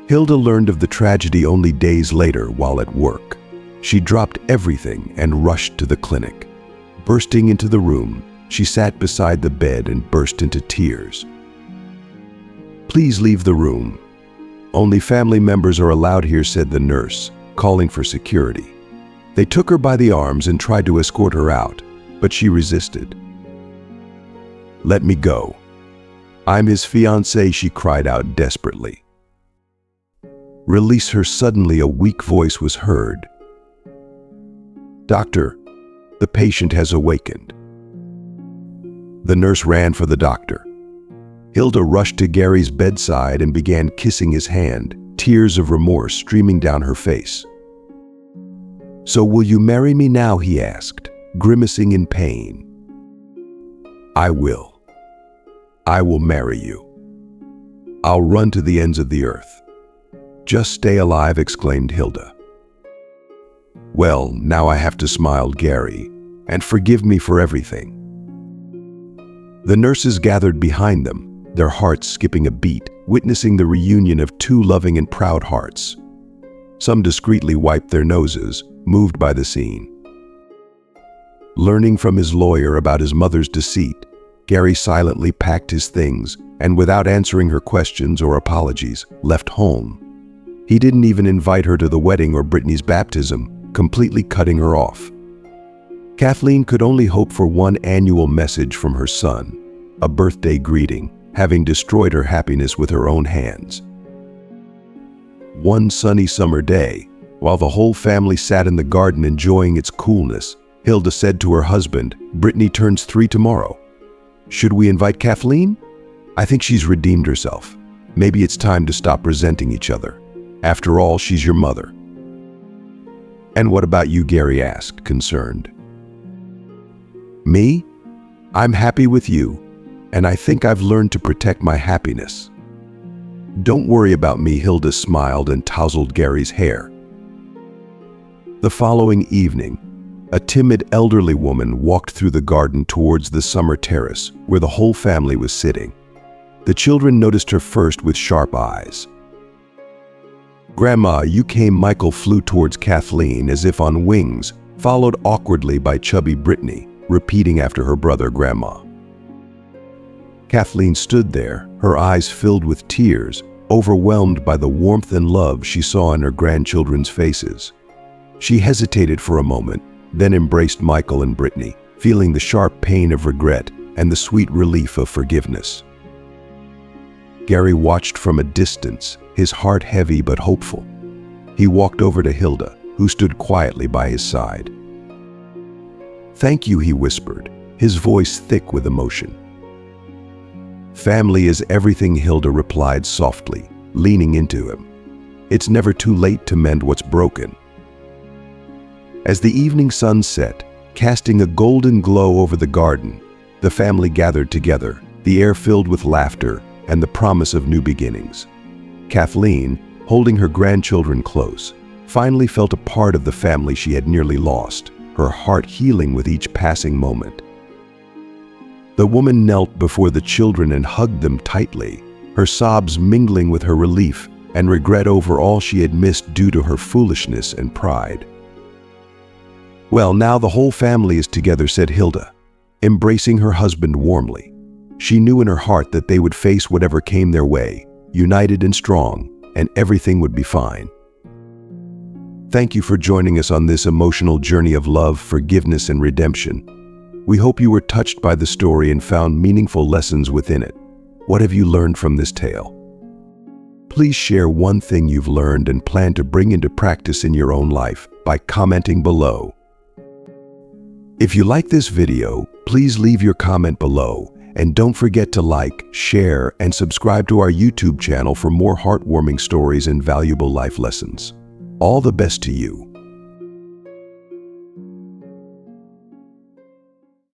Hilda learned of the tragedy only days later while at work. She dropped everything and rushed to the clinic. Bursting into the room, she sat beside the bed and burst into tears. "Please leave the room. Only family members are allowed here," said the nurse, calling for security. They took her by the arms and tried to escort her out, but she resisted. "Let me go. I'm his fiancée," she cried out desperately. "Release her." Suddenly a weak voice was heard. "Doctor, the patient has awakened." The nurse ran for the doctor. Hilda rushed to Gary's bedside and began kissing his hand, tears of remorse streaming down her face. "So will you marry me now?" he asked, grimacing in pain. "I will. I will marry you. I'll run to the ends of the earth." "Just stay alive," exclaimed Hilda. "Well, now I have to," smiled Gary, "and forgive me for everything." The nurses gathered behind them, their hearts skipping a beat, witnessing the reunion of two loving and proud hearts. Some discreetly wiped their noses, moved by the scene. Learning from his lawyer about his mother's deceit, Gary silently packed his things and, without answering her questions or apologies, left home. He didn't even invite her to the wedding or Brittany's baptism, completely cutting her off. Kathleen could only hope for one annual message from her son, a birthday greeting, having destroyed her happiness with her own hands. One sunny summer day, while the whole family sat in the garden enjoying its coolness, Hilda said to her husband, "Brittany turns 3 tomorrow. Should we invite Kathleen? I think she's redeemed herself. Maybe it's time to stop resenting each other. After all, she's your mother." "And what about you?" Gary asked, concerned. "Me? I'm happy with you, and I think I've learned to protect my happiness." "Don't worry about me," Hilda smiled and tousled Gary's hair. The following evening, a timid elderly woman walked through the garden towards the summer terrace where the whole family was sitting. The children noticed her first with sharp eyes. "Grandma, you came." Michael flew towards Kathleen as if on wings, followed awkwardly by chubby Brittany, repeating after her brother, "Grandma." Kathleen stood there, her eyes filled with tears, overwhelmed by the warmth and love she saw in her grandchildren's faces. She hesitated for a moment, then embraced Michael and Brittany, feeling the sharp pain of regret and the sweet relief of forgiveness. Gary watched from a distance, his heart heavy but hopeful. He walked over to Hilda, who stood quietly by his side. "Thank you," he whispered, his voice thick with emotion. "Family is everything," Hilda replied softly, leaning into him. "It's never too late to mend what's broken." As the evening sun set, casting a golden glow over the garden, the family gathered together, the air filled with laughter and the promise of new beginnings. Kathleen, holding her grandchildren close, finally felt a part of the family she had nearly lost, her heart healing with each passing moment. The woman knelt before the children and hugged them tightly, her sobs mingling with her relief and regret over all she had missed due to her foolishness and pride. "Well, now the whole family is together," said Hilda, embracing her husband warmly. She knew in her heart that they would face whatever came their way, united and strong, and everything would be fine. Thank you for joining us on this emotional journey of love, forgiveness, and redemption. We hope you were touched by the story and found meaningful lessons within it. What have you learned from this tale? Please share one thing you've learned and plan to bring into practice in your own life by commenting below. If you like this video, please leave your comment below, and don't forget to like, share, and subscribe to our YouTube channel for more heartwarming stories and valuable life lessons. All the best to you.